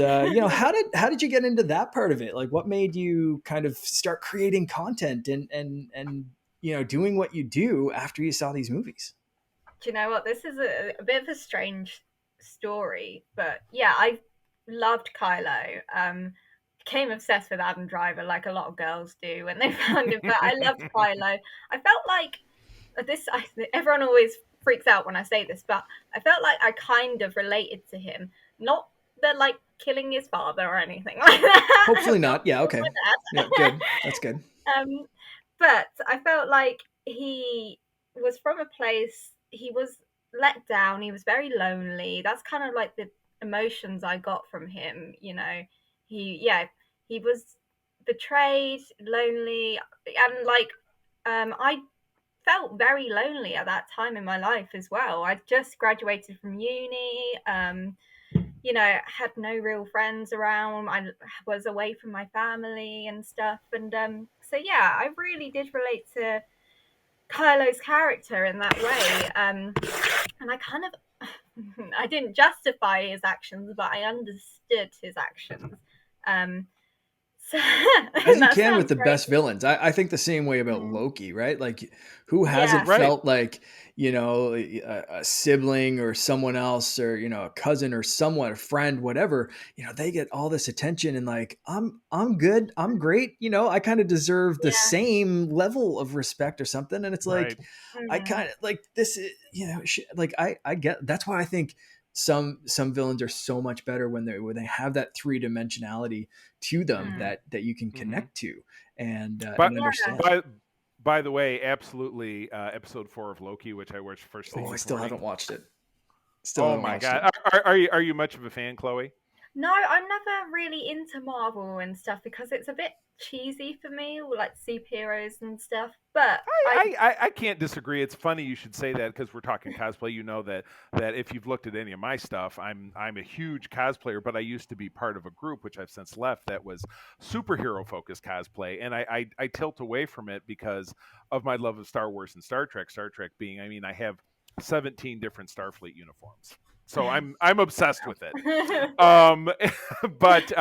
how did you get into that part of it? Like, what made you kind of start creating content and doing what you do after you saw these movies? Do you know what? This is a bit of a strange story, but yeah, I loved Kylo. Became obsessed with Adam Driver, like a lot of girls do when they found him. But I loved Kylo. I felt like this. Everyone always freaks out when I say this, but I felt like I kind of related to him. Not they're like killing his father or anything like that. Hopefully God, not. Yeah. Okay. Yeah. Good. That's good. um, but I felt like he was from a place, he was let down, he was very lonely. That's kind of like the emotions I got from him, you know. He was betrayed, lonely, and like I felt very lonely at that time in my life as well. I just graduated from uni, you know, had no real friends around. I was away from my family and stuff. And so, yeah, I really did relate to Kylo's character in that way. And I kind of, I didn't justify his actions, but I understood his actions. Um, so As you that can with sounds the best crazy. villains. I think the same way about Mm, Loki, right? Like, who yeah, hasn't Right. felt like, you know, a sibling or someone else, or, you know, a cousin or someone, a friend, whatever, you know, they get all this attention and like, I'm good, I'm great, you know, I kind of deserve the yeah, same level of respect or something. And it's like, Right. I mm, kind of like this, you know, like I get, that's why I think some villains are so much better when they have that three dimensionality to them mm, that you can Mm-hmm. connect to and But yeah. understand. by the way, absolutely, episode 4 of Loki, which I watched first thing Oh, I this still morning. haven't watched it. Still Oh haven't my watched it. god, are you much of a fan, Chloe? No, I'm never really into Marvel and stuff because it's a bit cheesy for me, like superheroes and stuff. But I, I can't disagree. It's funny you should say that because we're talking cosplay. You know that if you've looked at any of my stuff, I'm a huge cosplayer, but I used to be part of a group which I've since left that was superhero focused cosplay, and I tilt away from it because of my love of Star Wars and Star Trek. Star Trek being, I mean, I have 17 different Starfleet uniforms, so I'm obsessed with it. Um, but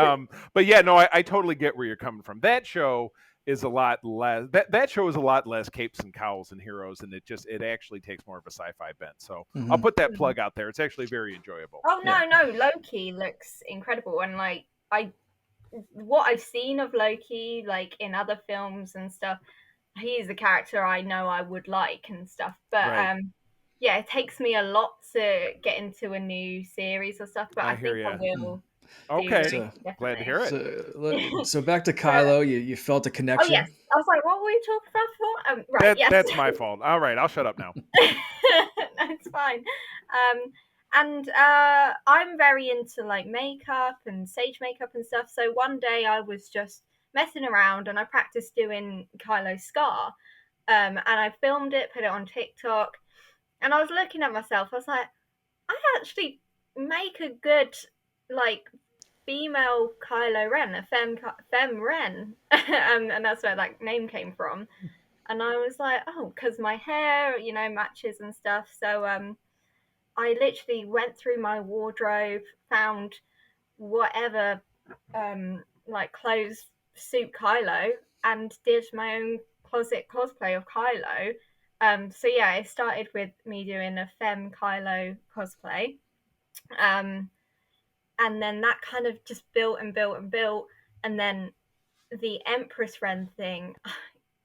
yeah, no, I totally get where you're coming from. That show is a lot less. That show is a lot less capes and cowls and heroes, and it actually takes more of a sci-fi bent. So I'll Hmm. put that plug out there. It's actually very enjoyable. oh Yeah. no, no, Loki looks incredible, and like I, what I've seen of Loki, like in other films and stuff, he's a character I know I would like and stuff. But Right. yeah, it takes me a lot to get into a new series or stuff. But I I hear think I you. Mm. will do Okay. So Loki Glad to definitely. hear it. so back to But Kylo. You felt a oh yes, connection. I was like, what were we talking about before? Right, yes. That's my fault. All right, I'll shut up now. That's fine. And I'm very into like makeup and stage makeup and stuff. So one day I was just messing around and I practiced doing Kylo's scar. And I filmed it, put it on TikTok, and I was looking at myself. I was like, I actually make a good like female Kylo Ren, a femme Ren, and that's where that name came from. And I was like, oh, because my hair, you know, matches and stuff. So I literally went through my wardrobe, found whatever like clothes suit Kylo, and did my own closet cosplay of Kylo. So yeah, it started with me doing a femme Kylo cosplay, um, and then that kind of just built and built and built, and then the Empress Ren thing,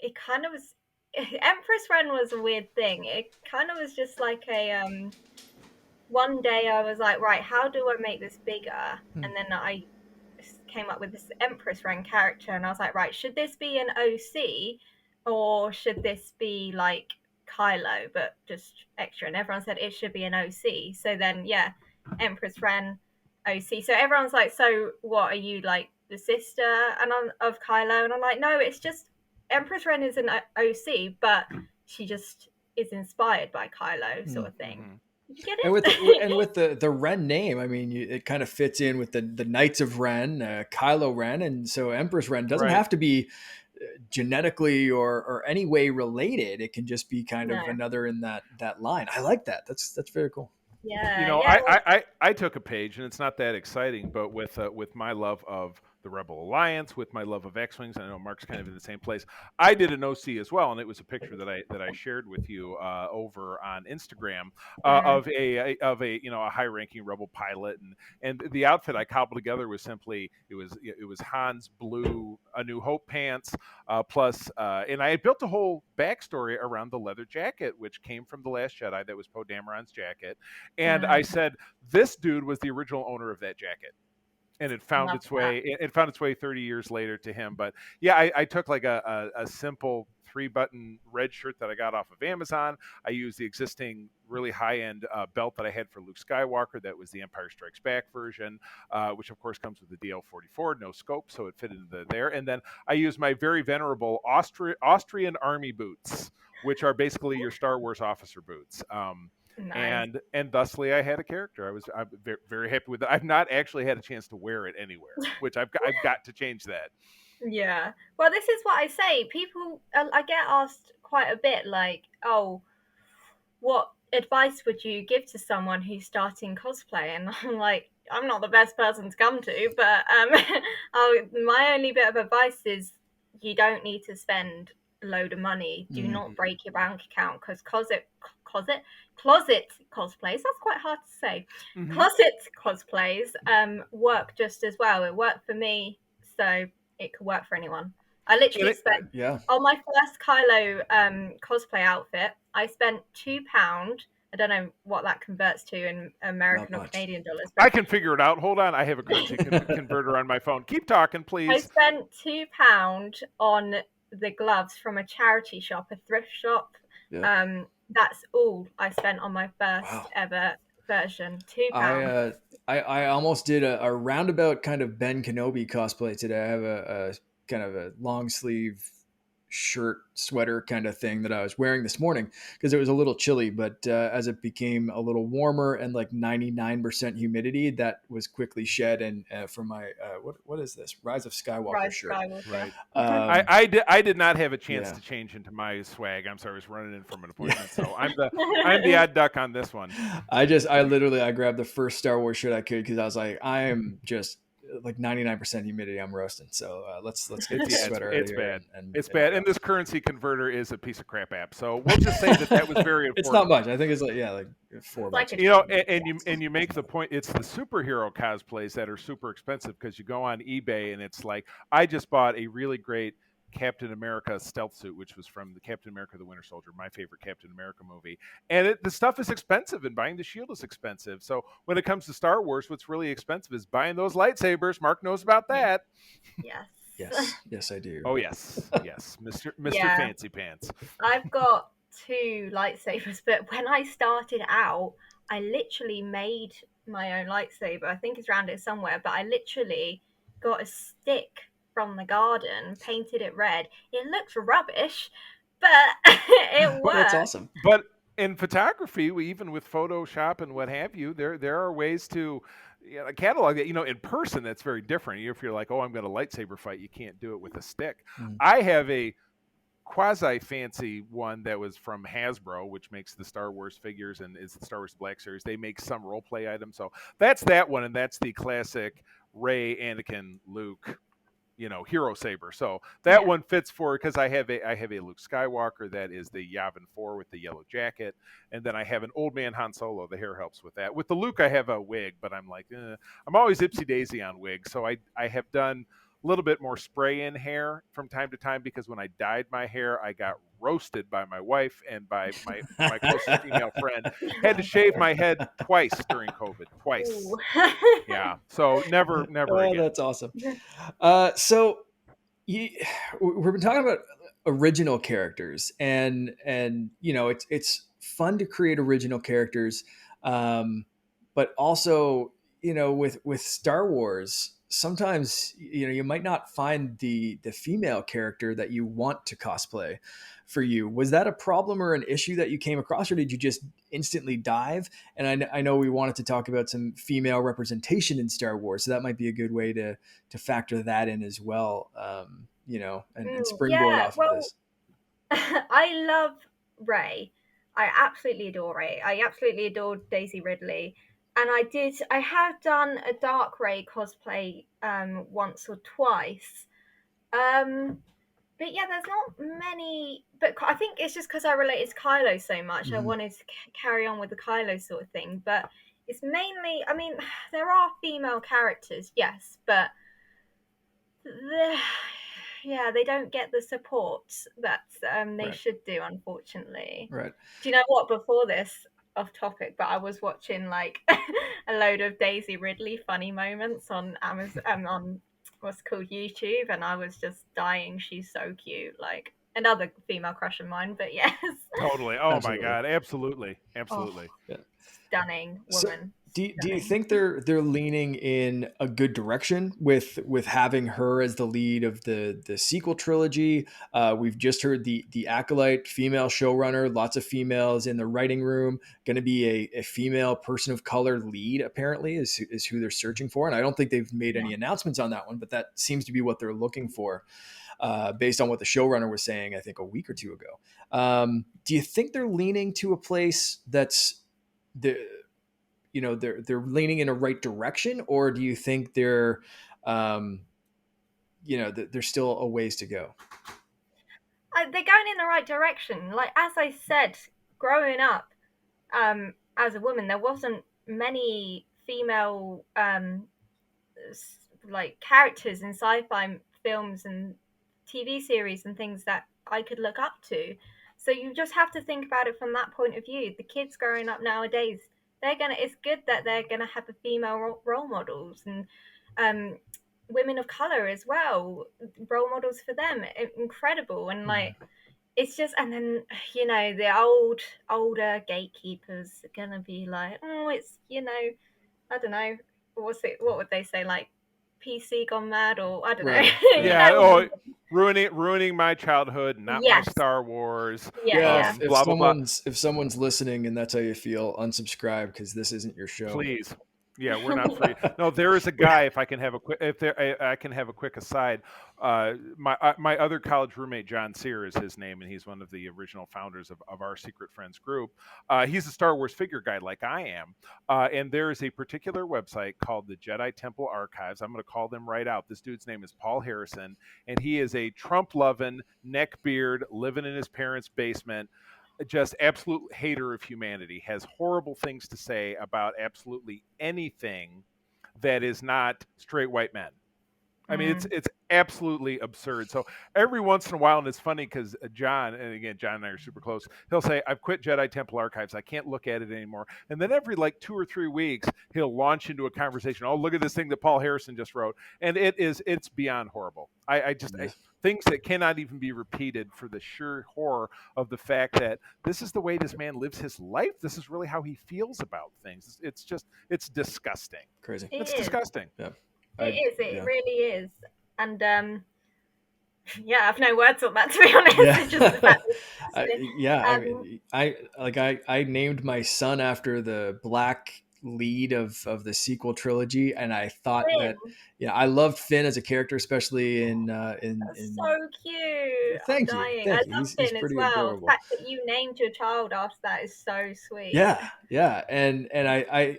it kind of was. Empress Ren was a weird thing. It kind of was just like a one day I was like, right, how do I make this bigger? Hmm. And then I came up with this Empress Ren character, and I was like, right, should this be an OC or should this be like Kylo but just extra? And everyone said it should be an OC. So then, yeah, Empress Ren OC. So everyone's like, so what are you like the sister and of Kylo? And I'm like, no, it's just Empress Ren is an OC, but she just is inspired by Kylo, Hmm. sort of thing. Hmm. Did you get And it? with the Ren name, I mean, it kind of fits in with the Knights of Ren, Kylo Ren, and so Empress Ren doesn't Right. have to be genetically or any way related. It can just be kind No. of another in that line. I like that. That's very cool. You Yeah, know, yeah. Well, I took a page, and it's not that exciting, but with my love of the Rebel Alliance, with my love of X-wings, I know Mark's kind of in the same place. I did an OC as well, and it was a picture that I shared with you over on Instagram mm, of a you know a high-ranking Rebel pilot, and the outfit I cobbled together was simply it was Han's blue A New Hope pants plus and I had built a whole backstory around the leather jacket, which came from the Last Jedi. That was Poe Dameron's jacket, and I mm, said, this dude was the original owner of that jacket. and it found Love its that. way. It found its way 30 years later to him. But yeah, I took like a simple 3-button red shirt that I got off of Amazon. I used the existing really high end belt that I had for Luke Skywalker. That was the Empire Strikes Back version, which of course comes with the DL-44, no scope, so it fit into there. And then I used my very venerable Austrian Army boots, which are basically your Star Wars officer boots. Nice. And thusly I had a character. I'm very, very happy with it. I've not actually had a chance to wear it anywhere, which I've got to change that. Yeah. Well, this is what I say. People, I get asked quite a bit, like, oh, what advice would you give to someone who's starting cosplay? And I'm like, I'm not the best person to come to, but my only bit of advice is you don't need to spend a load of money. Do not break your bank account because closet cosplays. That's quite hard to say. Mm-hmm. Closet cosplays work just as well. It worked for me, so it could work for anyone. I literally spent on my first Kylo cosplay outfit. I spent £2. I don't know what that converts to in American or Canadian dollars. I can figure it out. Hold on, I have a currency converter on my phone. Keep talking, please. I spent £2 on the gloves from a charity shop, a thrift shop. Yeah. That's all I spent on my first ever version. £2. I almost did a roundabout kind of Ben Kenobi cosplay today. I have a kind of a long sleeve shirt sweater kind of thing that I was wearing this morning because it was a little chilly, but as it became a little warmer and like 99% humidity, that was quickly shed. And for my what is this Rise of Skywalker shirt? Right. I did not have a chance to change into my swag. I'm sorry, I was running in from an appointment, so I'm the odd duck on this one. I grabbed the first Star Wars shirt I could because I was like, I am just like 99% humidity. I'm roasting. So let's get this sweater. It's bad. It's bad. And this currency converter is a piece of crap app. So we'll just say that was very important. It's not much. I think it's like $4. You know, and you make the point. It's the superhero cosplays that are super expensive because you go on eBay and it's like, I just bought a really great Captain America stealth suit, which was from the Captain America the Winter Soldier, my favorite Captain America movie. And the stuff is expensive, and buying the shield is expensive. So when it comes to Star Wars, what's really expensive is buying those lightsabers. Mark knows about that. Yes, I do. Oh yes, Mr. Fancy Pants. I've got 2 lightsabers, but when I started out, I literally made my own lightsaber. I think it's around it somewhere, but I literally got a stick from the garden, painted it red. It looks rubbish, but it works. That's awesome. But in photography, even with Photoshop and what have you, there are ways to catalog that. In person, that's very different. If you're like, oh, I'm going to lightsaber fight, you can't do it with a stick. I have a quasi fancy one that was from Hasbro, which makes the Star Wars figures and is the Star Wars Black Series. They make some role play items, so that's that one, and that's the classic Rey, Anakin, Luke, hero saber. So that one fits for, because I have a Luke Skywalker that is the Yavin 4 with the yellow jacket, and then I have an old man Han Solo. The hair helps with that. With the Luke, I have a wig, but I'm like, I'm always ipsy daisy on wigs. So I have done a little bit more spray in hair from time to time, because when I dyed my hair, I got roasted by my wife and by my closest female friend. Had to shave my head twice during COVID. Twice. Yeah. So never again. That's awesome. So we've been talking about original characters, and it's fun to create original characters, but also with Star Wars, sometimes you might not find the female character that you want to cosplay for you. Was that a problem or an issue that you came across, or did you just instantly dive? And I know we wanted to talk about some female representation in Star Wars, so that might be a good way to factor that in as well, and springboard off of this. I love Rey. I absolutely adore Rey. I absolutely adore Daisy Ridley. And I have done a Dark Rey cosplay once or twice. But yeah, there's not many. But I think it's just because I related to Kylo so much. I wanted to carry on with the Kylo sort of thing. But it's mainly, there are female characters, yes, but they don't get the support that they should do, unfortunately. Right. Do you know what? Before this, off topic, but I was watching like a load of Daisy Ridley funny moments on Amazon, on what's called YouTube, and I was just dying. She's so cute, like another female crush of mine. But yes, Totally. Oh my Absolutely. God. Absolutely. oh, Absolutely. Yeah. stunning So woman, do you stunning. think they're leaning in a good direction with having her as the lead of the sequel trilogy? We've just heard the Acolyte female showrunner, lots of females in the writing room. Going to be a female person of color lead apparently is who they're searching for, and I don't think they've made Yeah. any announcements on that one, but that seems to be what they're looking for. Based on what the showrunner was saying, I think a week or two ago. Do you think they're leaning to a place that's the they're leaning in a right direction, or do you think they're um, there's still a ways to go? They're going in the right direction. Like as I said, growing up as a woman, there wasn't many female like characters in sci-fi films and TV series and things that I could look up to. So you just have to think about it from that point of view. The kids growing up nowadays, it's good that they're gonna have a female role models and um, women of color as well, role models for them. Incredible, and like it's just, and then the older gatekeepers are gonna be like, oh, it's I don't know, what would they say, like PC gone mad, or I don't know. Right, right. Yeah. Oh, ruining my childhood, not my Yes, Star Wars. yeah, Yeah, yeah. if Blah blah blah. someone's listening and that's how you feel, unsubscribe because this isn't your show. Please. Yeah, we're not free. No, there is a guy. If I can have a quick, if there, I can have a quick aside. My other college roommate, John Sear, is his name, and he's one of the original founders of our Secret Friends group. He's a Star Wars figure guy, like I am, and there is a particular website called the Jedi Temple Archives. I'm going to call them right out. This dude's name is Paul Harrison, and he is a Trump-loving, neckbeard, living in his parents' basement, just absolute hater of humanity, has horrible things to say about absolutely anything that is not straight white men. I mean, it's absolutely absurd. So every once in a while, and it's funny because John, and again, John and I are super close. He'll say, "I've quit Jedi Temple Archives. I can't look at it anymore." And then every like 2 or 3 weeks, he'll launch into a conversation. Oh, look at this thing that Paul Harrison just wrote, and it's beyond horrible. Things that cannot even be repeated for the sheer horror of the fact that this is the way this man lives his life. This is really how he feels about things. It's disgusting. Crazy. It It's is. disgusting. Yeah. It is. It yeah. really is. And yeah, I have no words on that, to be honest. Yeah. It's just the fact I named my son after the black lead of the sequel trilogy, and I thought that I loved Finn as a character, especially in so cute. I'm Thank you. dying. Thank I you. love He's Finn as pretty well. adorable. The fact that you named your child after that is so sweet. Yeah, and I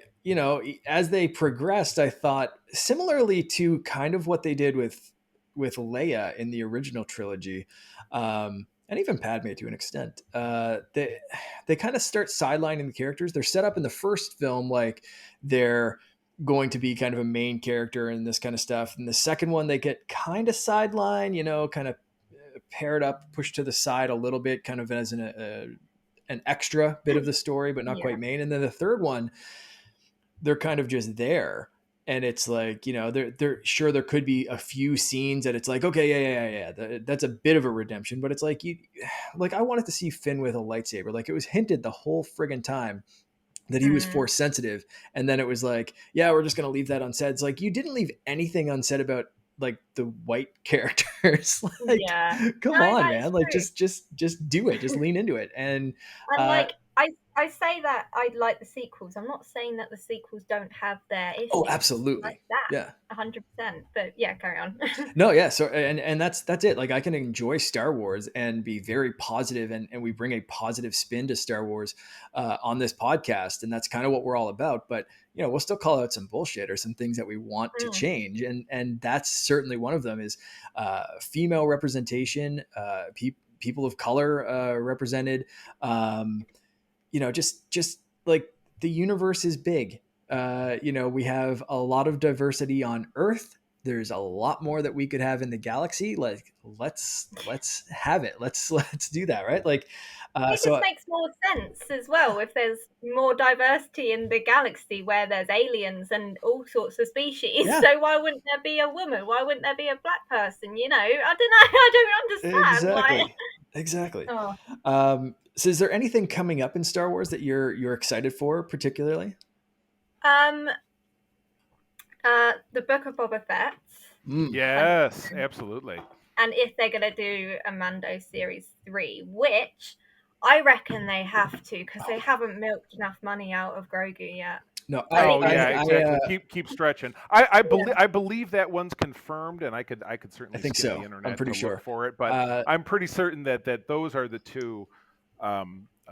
as they progressed, I thought similarly to kind of what they did with Leia in the original trilogy, and even Padme to an extent. They kind of start sidelining the characters. They're set up in the first film like they're going to be kind of a main character and this kind of stuff. And the second one, they get kind of sidelined, kind of paired up, pushed to the side a little bit, kind of as an extra bit of the story, but not quite main. And then the third one, they're kind of just there. And it's like, they're sure there could be a few scenes that it's like, okay, yeah. That's a bit of a redemption, but it's like, I wanted to see Finn with a lightsaber. Like it was hinted the whole friggin' time that he was force sensitive. And then it was like, yeah, we're just going to leave that unsaid. It's like, you didn't leave anything unsaid about like the white characters. Like, come on, man. Like just do it. Just lean into it. And like, I say that I like the sequels. I'm not saying that the sequels don't have their issues. Oh, absolutely. Like that. Yeah. 100%. But yeah, carry on. No, yeah. So and that's it. Like I can enjoy Star Wars and be very positive, and we bring a positive spin to Star Wars on this podcast, and that's kind of what we're all about. But we'll still call out some bullshit or some things that we want to change, and that's certainly one of them is female representation, people of color represented. Just like the universe is big. We have a lot of diversity on Earth. there's a lot more that we could have in the galaxy. Like, let's have it. Let's do that, right? Like, It just so makes more sense as well if there's more diversity in the galaxy where there's aliens and all sorts of species. yeah, So why wouldn't there be a woman? Why wouldn't there be a black person? You know, I don't know. I don't understand why. exactly. Oh, So, is there anything coming up in Star Wars that you're excited for, particularly? um, the Book of Boba Fett. Mm. Yes, absolutely. And if they're going to do a Mando Series 3, which I reckon they have to because they haven't milked enough money out of Grogu yet. No, Oh yeah, exactly. Keep stretching. I believe that one's confirmed, and I could certainly think skim so. the I'm internet pretty to sure. look for it, but I'm pretty certain that those are the two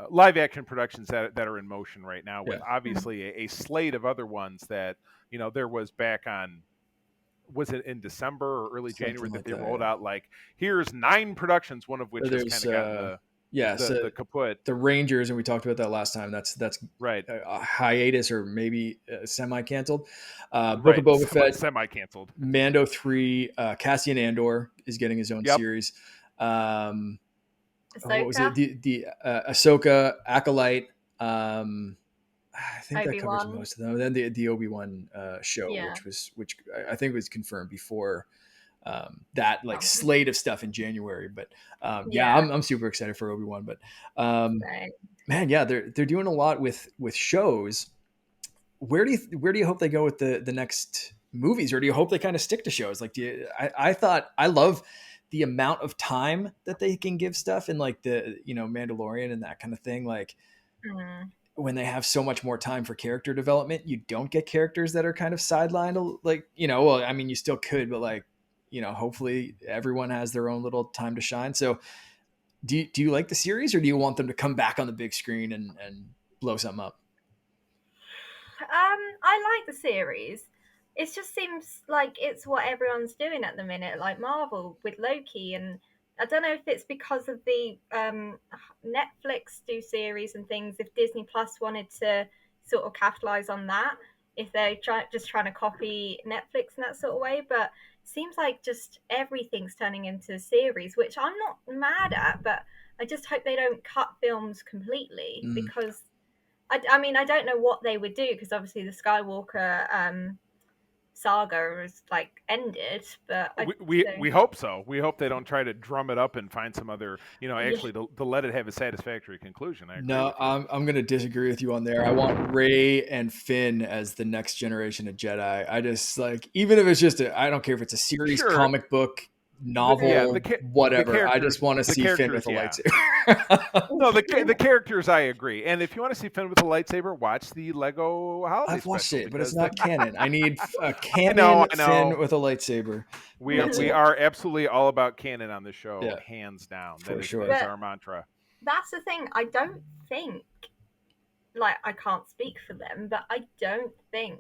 live action productions that are in motion right now. With obviously a slate of other ones that there was back on. Was it in December or early January that they rolled out like here's 9 productions, one of which has kind of gotten the kaput. The Rangers, and we talked about that last time. That's right. A hiatus or maybe semi-canceled. Book Right. of Boba Fett, semi-canceled. Mando 3, Cassian Andor is getting his own series. What was it? The Ahsoka, Acolyte. I think Obi-Wan. that covers most of them. And then the Obi-Wan show, which I think was confirmed before that like slate of stuff in January. But I'm super excited for Obi-Wan. But man, yeah, they're doing a lot with shows. Where do you hope they go with the next movies, or do you hope they kind of stick to shows? Like, I love the amount of time that they can give stuff in like the Mandalorian and that kind of thing. Like. When they have so much more time for character development, you don't get characters that are kind of sidelined. Like, well, I mean, you still could, but like, hopefully everyone has their own little time to shine. So do you like the series, or do you want them to come back on the big screen and blow something up? I like the series. It just seems like it's what everyone's doing at the minute, like Marvel with Loki, and I don't know if it's because of the Netflix do series and things. If Disney Plus wanted to sort of capitalize on that, if they're just trying to copy Netflix in that sort of way, but it seems like just everything's turning into a series, which I'm not mad at, but I just hope they don't cut films completely because I mean I don't know what they would do because obviously the Skywalker saga was like ended, but we hope so. We hope they don't try to drum it up and find some other, actually to let it have a satisfactory conclusion. No, I'm going to disagree with you on there. I want Rey and Finn as the next generation of Jedi. I just like, even if it's just I don't care if it's a series, comic book, novel, whatever. I just want to see Finn with a lightsaber. No, the characters, I agree. And if you want to see Finn with a lightsaber, watch the Lego holiday I've watched special it, but it's not canon. I need a canon Finn with a lightsaber. We are absolutely all about canon on the show, hands down. That is our mantra. That's the thing. I don't think, like, I can't speak for them, but I don't think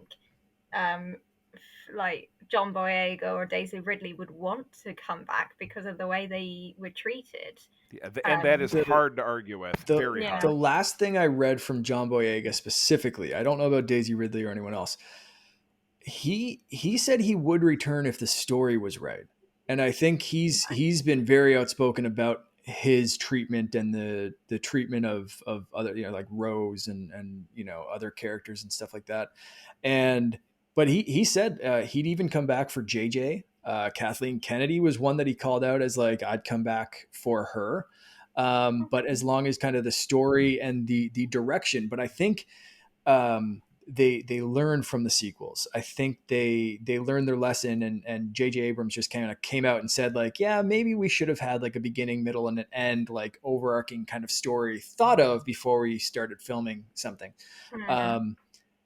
like John Boyega or Daisy Ridley would want to come back because of the way they were treated. Yeah, and that is hard to argue with. Very hard. The last thing I read from John Boyega specifically, I don't know about Daisy Ridley or anyone else. He said he would return if the story was right, and I think he's been very outspoken about his treatment and the treatment of other like Rose and other characters and stuff like that, but he said he'd even come back for JJ. Kathleen Kennedy was one that he called out as like, I'd come back for her. But as long as kind of the story and the direction, but I think they learned from the sequels. I think they learned their lesson, and JJ Abrams just kind of came out and said like, yeah, maybe we should have had like a beginning, middle, and an end, like overarching kind of story thought of before we started filming something.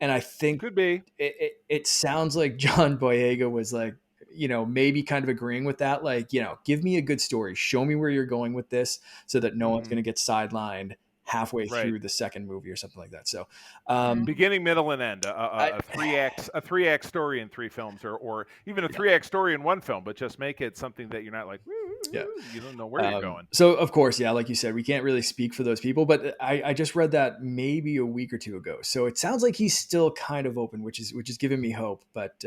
And I think could be it sounds like John Boyega was like, maybe kind of agreeing with that. Like, give me a good story. Show me where you're going with this so that no one's going to get sidelined halfway through the second movie or something like that. So beginning, middle, and end, a 3-act story in 3 films, or even a 3-act story in 1 film, but just make it something that you're not like, Yeah. You don't know where you're going. So of course, yeah, like you said, we can't really speak for those people, but I just read that maybe a week or two ago. So it sounds like he's still kind of open, which is giving me hope. But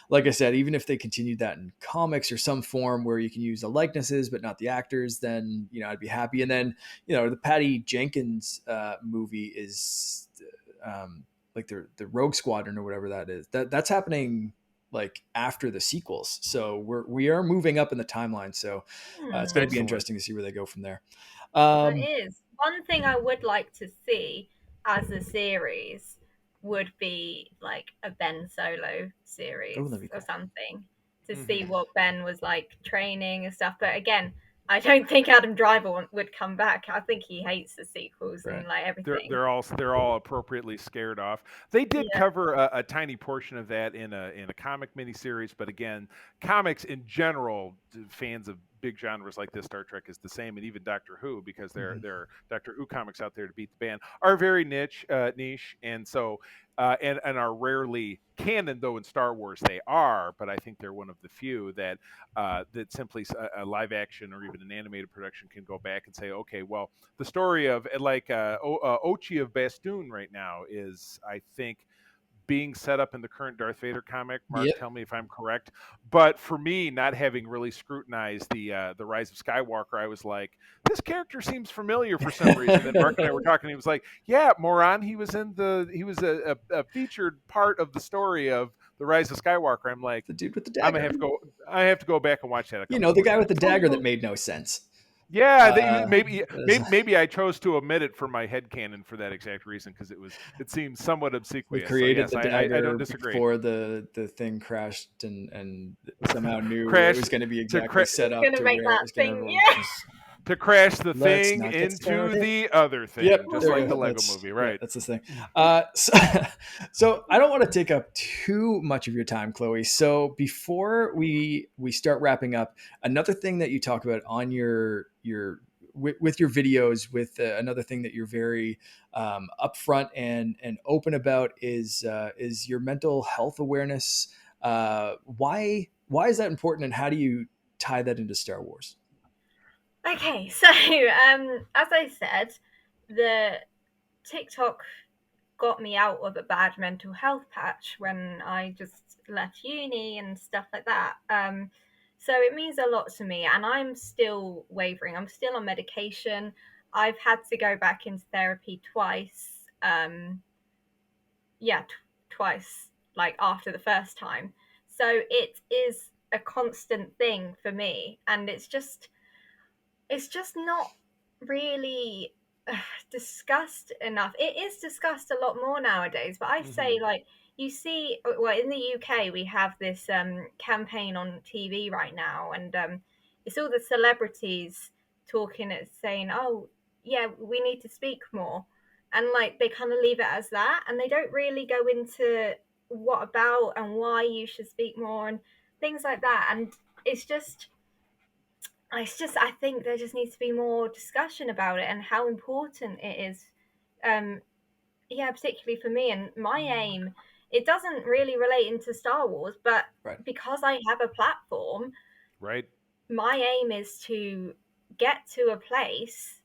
like I said, even if they continued that in comics or some form where you can use the likenesses but not the actors, then I'd be happy. And then the Patty Jenkins movie is like the Rogue Squadron or whatever that is. That's happening like after the sequels, so we are moving up in the timeline. So it's going to be interesting to see where they go from there. That is one thing I would like to see as a series would be like a Ben Solo series that'd be cool. or something to see what Ben was like training and stuff. But again, I don't think Adam Driver would come back. I think he hates the sequels and like everything. They're all appropriately scared off. They did cover a tiny portion of that in a comic miniseries, but again, comics in general, fans of big genres like this, Star Trek is the same, and even Doctor Who, because there are Doctor Who comics out there to beat the band, are very niche, and so and are rarely canon, though in Star Wars they are. But I think they're one of the few that simply a live action or even an animated production can go back and say, okay, well, the story of like Ochi of Bastoon right now is, I think, being set up in the current Darth Vader comic. Mark, tell me if I'm correct. But for me, not having really scrutinized the Rise of Skywalker, I was like, this character seems familiar for some reason. Then Mark and I were talking. He was like, yeah, moron. He was a featured part of the story of the Rise of Skywalker. I'm like, the dude with the dagger. I have to go back and watch that. The guy with the dagger that made no sense. Yeah, maybe I chose to omit it from my headcanon for that exact reason, because it seems somewhat obsequious. We created so yes, the dagger I don't disagree. before the thing crashed and somehow knew it was going to be exactly set up to where it was going to to crash the thing into the other thing, just like the Lego movie, right? Yeah, that's this thing. So I don't want to take up too much of your time, Chloe. So before we start wrapping up, another thing that you talk about on your with your videos, with another thing that you're very upfront and open about is your mental health awareness. Why is that important, and how do you tie that into Star Wars? Okay, so as I said, the TikTok got me out of a bad mental health patch when I just left uni and stuff like that. So it means a lot to me, and I'm still wavering. I'm still on medication. I've had to go back into therapy twice. Twice, like after the first time. So it is a constant thing for me, and it's just not really discussed enough. It is discussed a lot more nowadays, but I say, like, you see, well, in the UK we have this campaign on TV right now, and it's all the celebrities talking, it saying, oh yeah, we need to speak more, and like they kind of leave it as that, and they don't really go into what about and why you should speak more and things like that. And I think there just needs to be more discussion about it and how important it is. Particularly for me and my aim. It doesn't really relate into Star Wars, but because I have a platform, my aim is to get to a place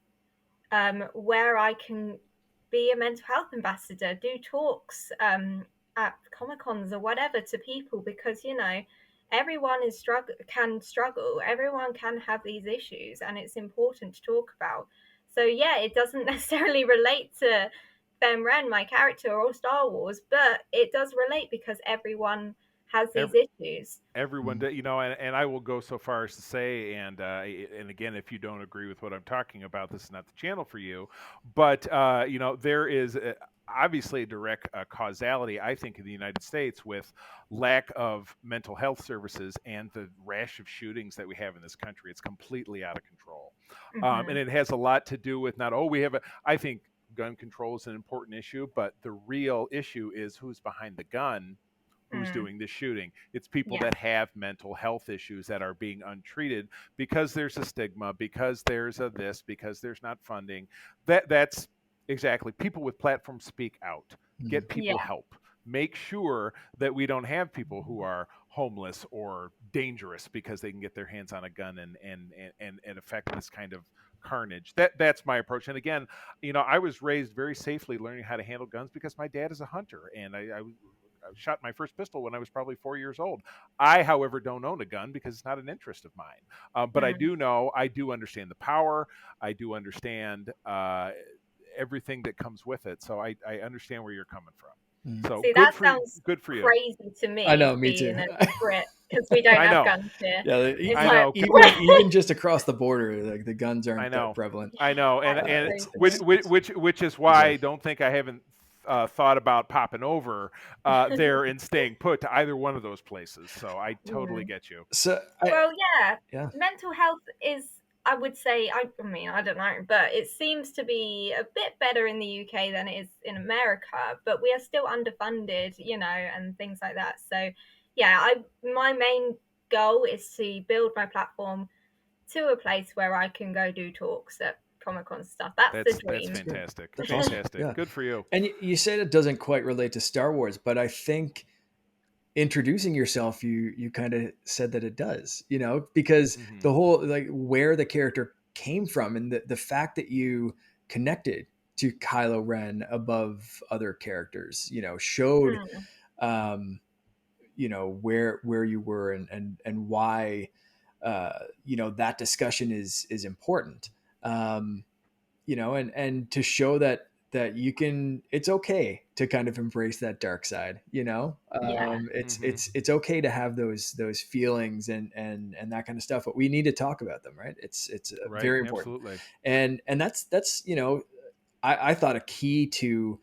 where I can be a mental health ambassador, do talks at Comic Cons or whatever to people, because everyone can struggle, everyone can have these issues, and it's important to talk about. So yeah, it doesn't necessarily relate to Femme, my character, or Star Wars, but it does relate because everyone has these issues. Everyone, and I will go so far as to say, and again, if you don't agree with what I'm talking about, this is not the channel for you. But there is obviously a direct causality, I think, in the United States with lack of mental health services and the rash of shootings that we have in this country. It's completely out of control, and it has a lot to do with I think gun control is an important issue, but the real issue is who's behind the gun. Who's doing the shooting. It's people that have mental health issues that are being untreated because there's a stigma, because there's because there's not funding. That's exactly. People with platforms speak out. Get people help. Make sure that we don't have people who are homeless or dangerous because they can get their hands on a gun and affect this kind of carnage. That's my approach. And again, I was raised very safely learning how to handle guns because my dad is a hunter, and I shot my first pistol when I was probably 4 years old. I, however, don't own a gun because it's not an interest of mine. But I do understand the power. I do understand everything that comes with it. So I understand where you're coming from. So See, good that for sounds good for you. crazy to me. I know, me being too. a Brit, because we don't I have know. guns here. Yeah, It's I like, know. even just across the border, like the guns I aren't that know. prevalent. I know, and That's and crazy. which is why I don't think I haven't thought about popping over there and staying put to either one of those places. So I totally get you. So Well, yeah, yeah, mental health is, I would say, I mean, I don't know, but it seems to be a bit better in the UK than it is in America, but we are still underfunded, and things like that. So, yeah, my main goal is to build my platform to a place where I can go do talks at Comic-Con stuff. That's the That's dream. fantastic. that's awesome. Fantastic. Yeah, Good for you. and you said it doesn't quite relate to Star Wars, but I think introducing yourself, you kind of said that it does, because Hmm. the whole, like, where the character came from, and the fact that you connected to Kylo Ren above other characters, showed Mm, where you were, and why that discussion is important, and to show that you can, it's okay to kind of embrace that dark side, yeah, it's Hmm. it's okay to have those feelings, and that kind of stuff, but we need to talk about them, right? It's Right. very important. Absolutely. And that's I thought a key to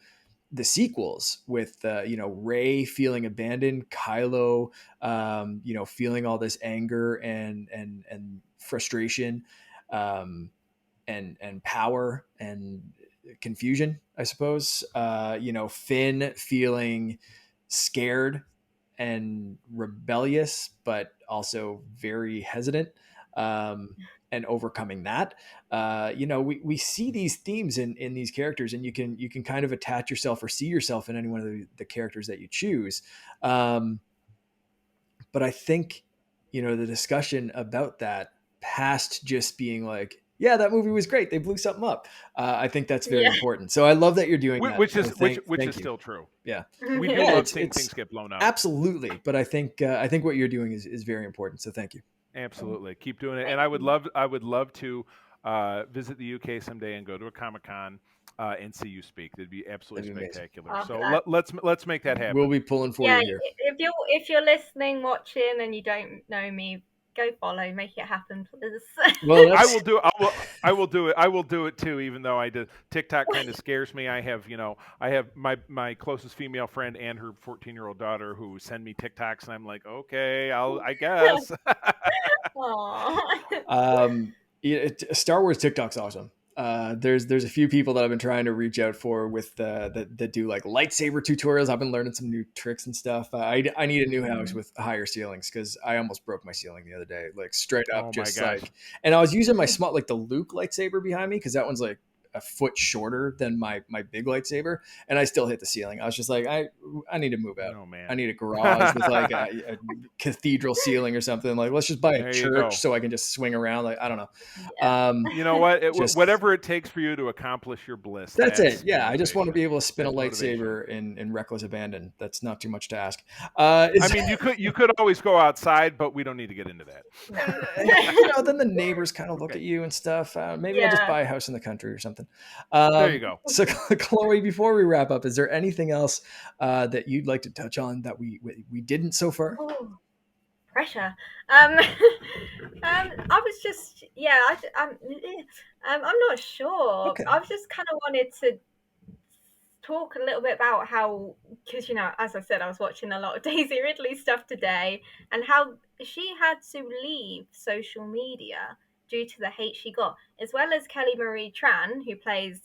the sequels with Rey feeling abandoned, Kylo feeling all this anger and frustration, um and power and confusion, I suppose. Finn feeling scared and rebellious, but also very hesitant, and overcoming that. We see these themes in these characters, and you can kind of attach yourself or see yourself in any one of the characters that you choose. Um, but I think, the discussion about that, past just being like, yeah, that movie was great, they blew something up. I think that's very yeah, important. So I love that you're doing that. Which So is which thank is you. still true. Yeah. We do Yeah, love seeing it's things get blown up. absolutely. But I think what you're doing is very important. So thank you. Absolutely. Keep doing it. And thank you. I would love to visit the UK someday and go to a Comic-Con and see you speak. That'd be absolutely That'd be amazing. spectacular. After So that. let's make that We'll happen. be pulling for Yeah, you here. if you're listening, watching, and you don't know me, go follow, make it happen, please. Well, I that's will do. I will do it. I will do it too. Even though I did, TikTok kind of scares me. I have my closest female friend and her 14-year-old daughter who send me TikToks, and I'm like, okay, I guess. Aw. Star Wars TikTok's awesome. There's a few people that I've been trying to reach out for with that do like lightsaber tutorials. I've been learning some new tricks and stuff. I need a new house with higher ceilings because I almost broke my ceiling the other day, like straight up, Oh my just gosh. like. And I was using my small, like the Luke lightsaber behind me, because that one's like a foot shorter than my big lightsaber, and I still hit the ceiling. I was just like, I need to move out. Oh I man. need a garage with like a cathedral ceiling or something. Like, let's just buy a There you church go. so I can just swing around. Like, I don't know. Yeah. You know what? Just Whatever it takes for you to accomplish your bliss. that's it. That's Yeah, I just want to motivation. be able to spin a That's motivation. lightsaber in reckless abandon. That's not too much to ask. I mean, you could always go outside, but we don't need to get into that. Then the neighbors kind of look Okay. at you and stuff. Maybe I'll just Yeah. buy a house in the country or something. There you go. So, Chloe, before we wrap up, is there anything else that you'd like to touch on that we didn't so far? Oh, pressure. I was just, yeah, I'm not sure. Okay. I was just kind of wanted to talk a little bit about how, because as I said, I was watching a lot of Daisy Ridley stuff today, and how she had to leave social media due to the hate she got, as well as Kelly Marie Tran, who plays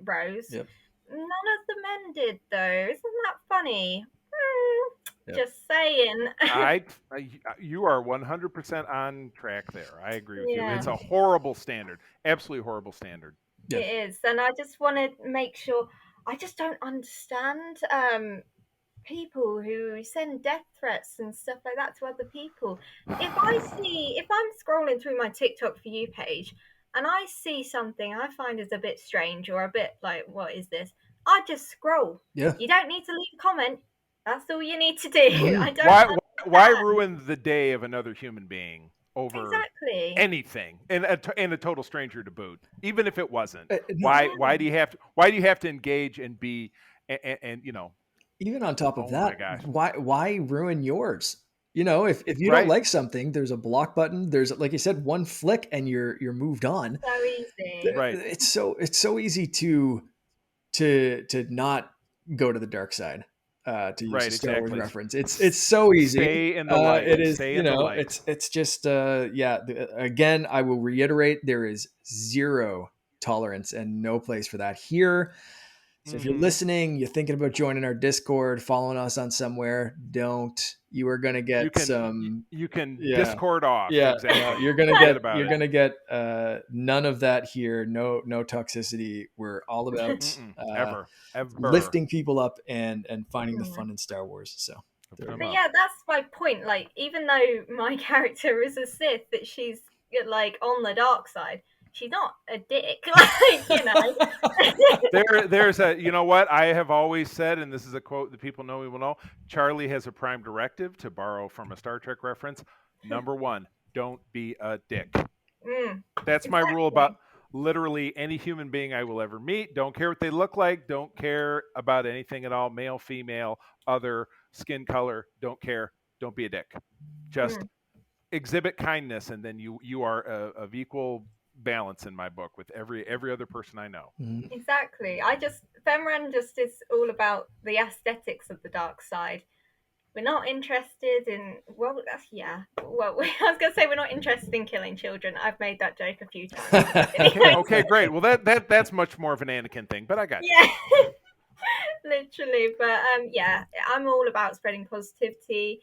Rose. Yep. None of the men did, though. Isn't that funny? Yep. Just saying. You are 100% on track there. I agree with you. Yeah. It's a horrible standard. Absolutely horrible standard. Yeah. It is, and I just want to make sure. I just don't understand. people who send death threats and stuff like that to other people. If I'm scrolling through my TikTok for you page and I see something I find is a bit strange or a bit like, what is this? I just scroll. Yeah. You don't need to leave a comment. That's all you need to do. I don't Why understand. ruin the day of another human being over Exactly. anything, and a total stranger to boot, even if it wasn't? No, Why do you have to engage and be and you know? even on top of Oh my that, gosh! why ruin yours? You know, if you don't Right, like something, there's a block button. There's, like you said, one flick and you're moved on. So easy. right, It's so easy to not go to the dark side. To use a right. Star Wars Exactly. reference, it's so easy. Stay in the light. It is, Stay in the light. it's just yeah. Again, I will reiterate, there is zero tolerance and no place for that here. So if you're listening, you're thinking about joining our Discord, following us on somewhere, don't. You are gonna You get can some. you can Yeah, Discord off. yeah, Exactly. no, Forget about you're it. gonna get none of that here. No toxicity. We're all about Ever. lifting people up and finding the fun in Star Wars. So Them But up. yeah, that's my point. Like, even though my character is a Sith, that she's like on the dark side, she's not a dick. Like, you know. There's a, you know what I have always said, and this is a quote that people know we will know. Charlie has a prime directive, to borrow from a Star Trek reference. Number one, don't be a dick. That's my rule about literally any human being I will ever meet. Don't care what they look like. Don't care about anything at all. Male, female, other, skin color. Don't care. Don't be a dick. Just exhibit kindness, and then you are of equal balance in my book with every other person I know. Exactly. Femren just is all about the aesthetics of the dark side. We're not interested in, well, yeah. Well, I was gonna say we're not interested in killing children. I've made that joke a few times. Okay, great. Well, that's much more of an Anakin thing, but I got you. Yeah. Literally. But yeah, I'm all about spreading positivity.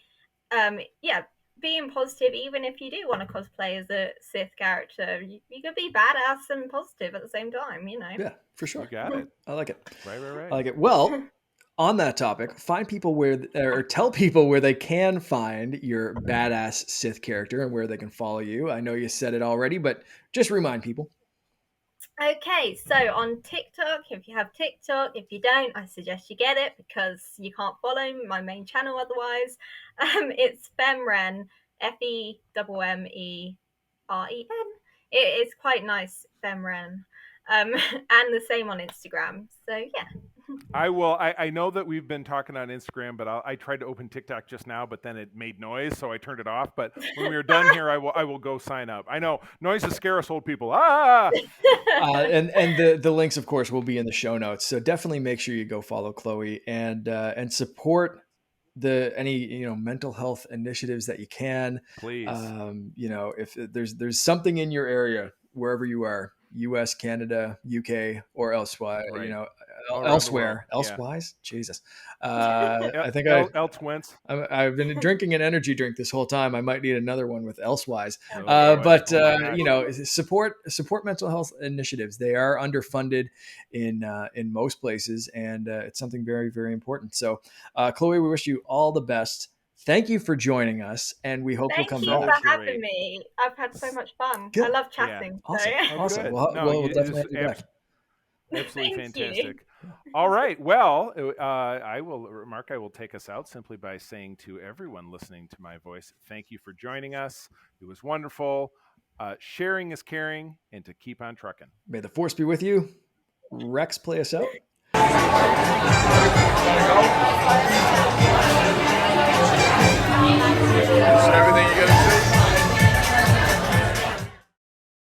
Yeah, being positive, even if you do want to cosplay as a Sith character, you could be badass and positive at the same time, you know. Yeah, for sure. You got it. I like it. Right. I like it. Well, on that topic, find people or tell people where they can find your badass Sith character and where they can follow you. I know you said it already, but just remind people. Okay, so on TikTok, if you have TikTok, if you don't, I suggest you get it because you can't follow my main channel otherwise. It's Femren, FEMMEREN. It's quite nice, Femren, and the same on Instagram. So yeah. I will. I know that we've been talking on Instagram, but I tried to open TikTok just now, but then it made noise, so I turned it off. But when we are done here, I will go sign up. I know noises scare us old people. And the links, of course, will be in the show notes. So definitely make sure you go follow Chloe and support any mental health initiatives that you can. Please. If there's something in your area, wherever you are, US, Canada, UK, or elsewhere, Right. Elsewhere, elsewise, yeah. Jesus. I think elsewise. I've been drinking an energy drink this whole time. I might need another one with elsewise. Support mental health initiatives. They are underfunded in most places, and it's something very, very important. So, Chloe, we wish you all the best. Thank you for joining us, and we hope you'll come back. Thank you for having me. I've had so much fun. Good. I love chatting. Yeah. Awesome. We'll definitely have you back. Absolutely fantastic. All right. Well, Mark, I will take us out simply by saying to everyone listening to my voice, thank you for joining us. It was wonderful. Sharing is caring, and to keep on trucking. May the force be with you. Rex, play us out.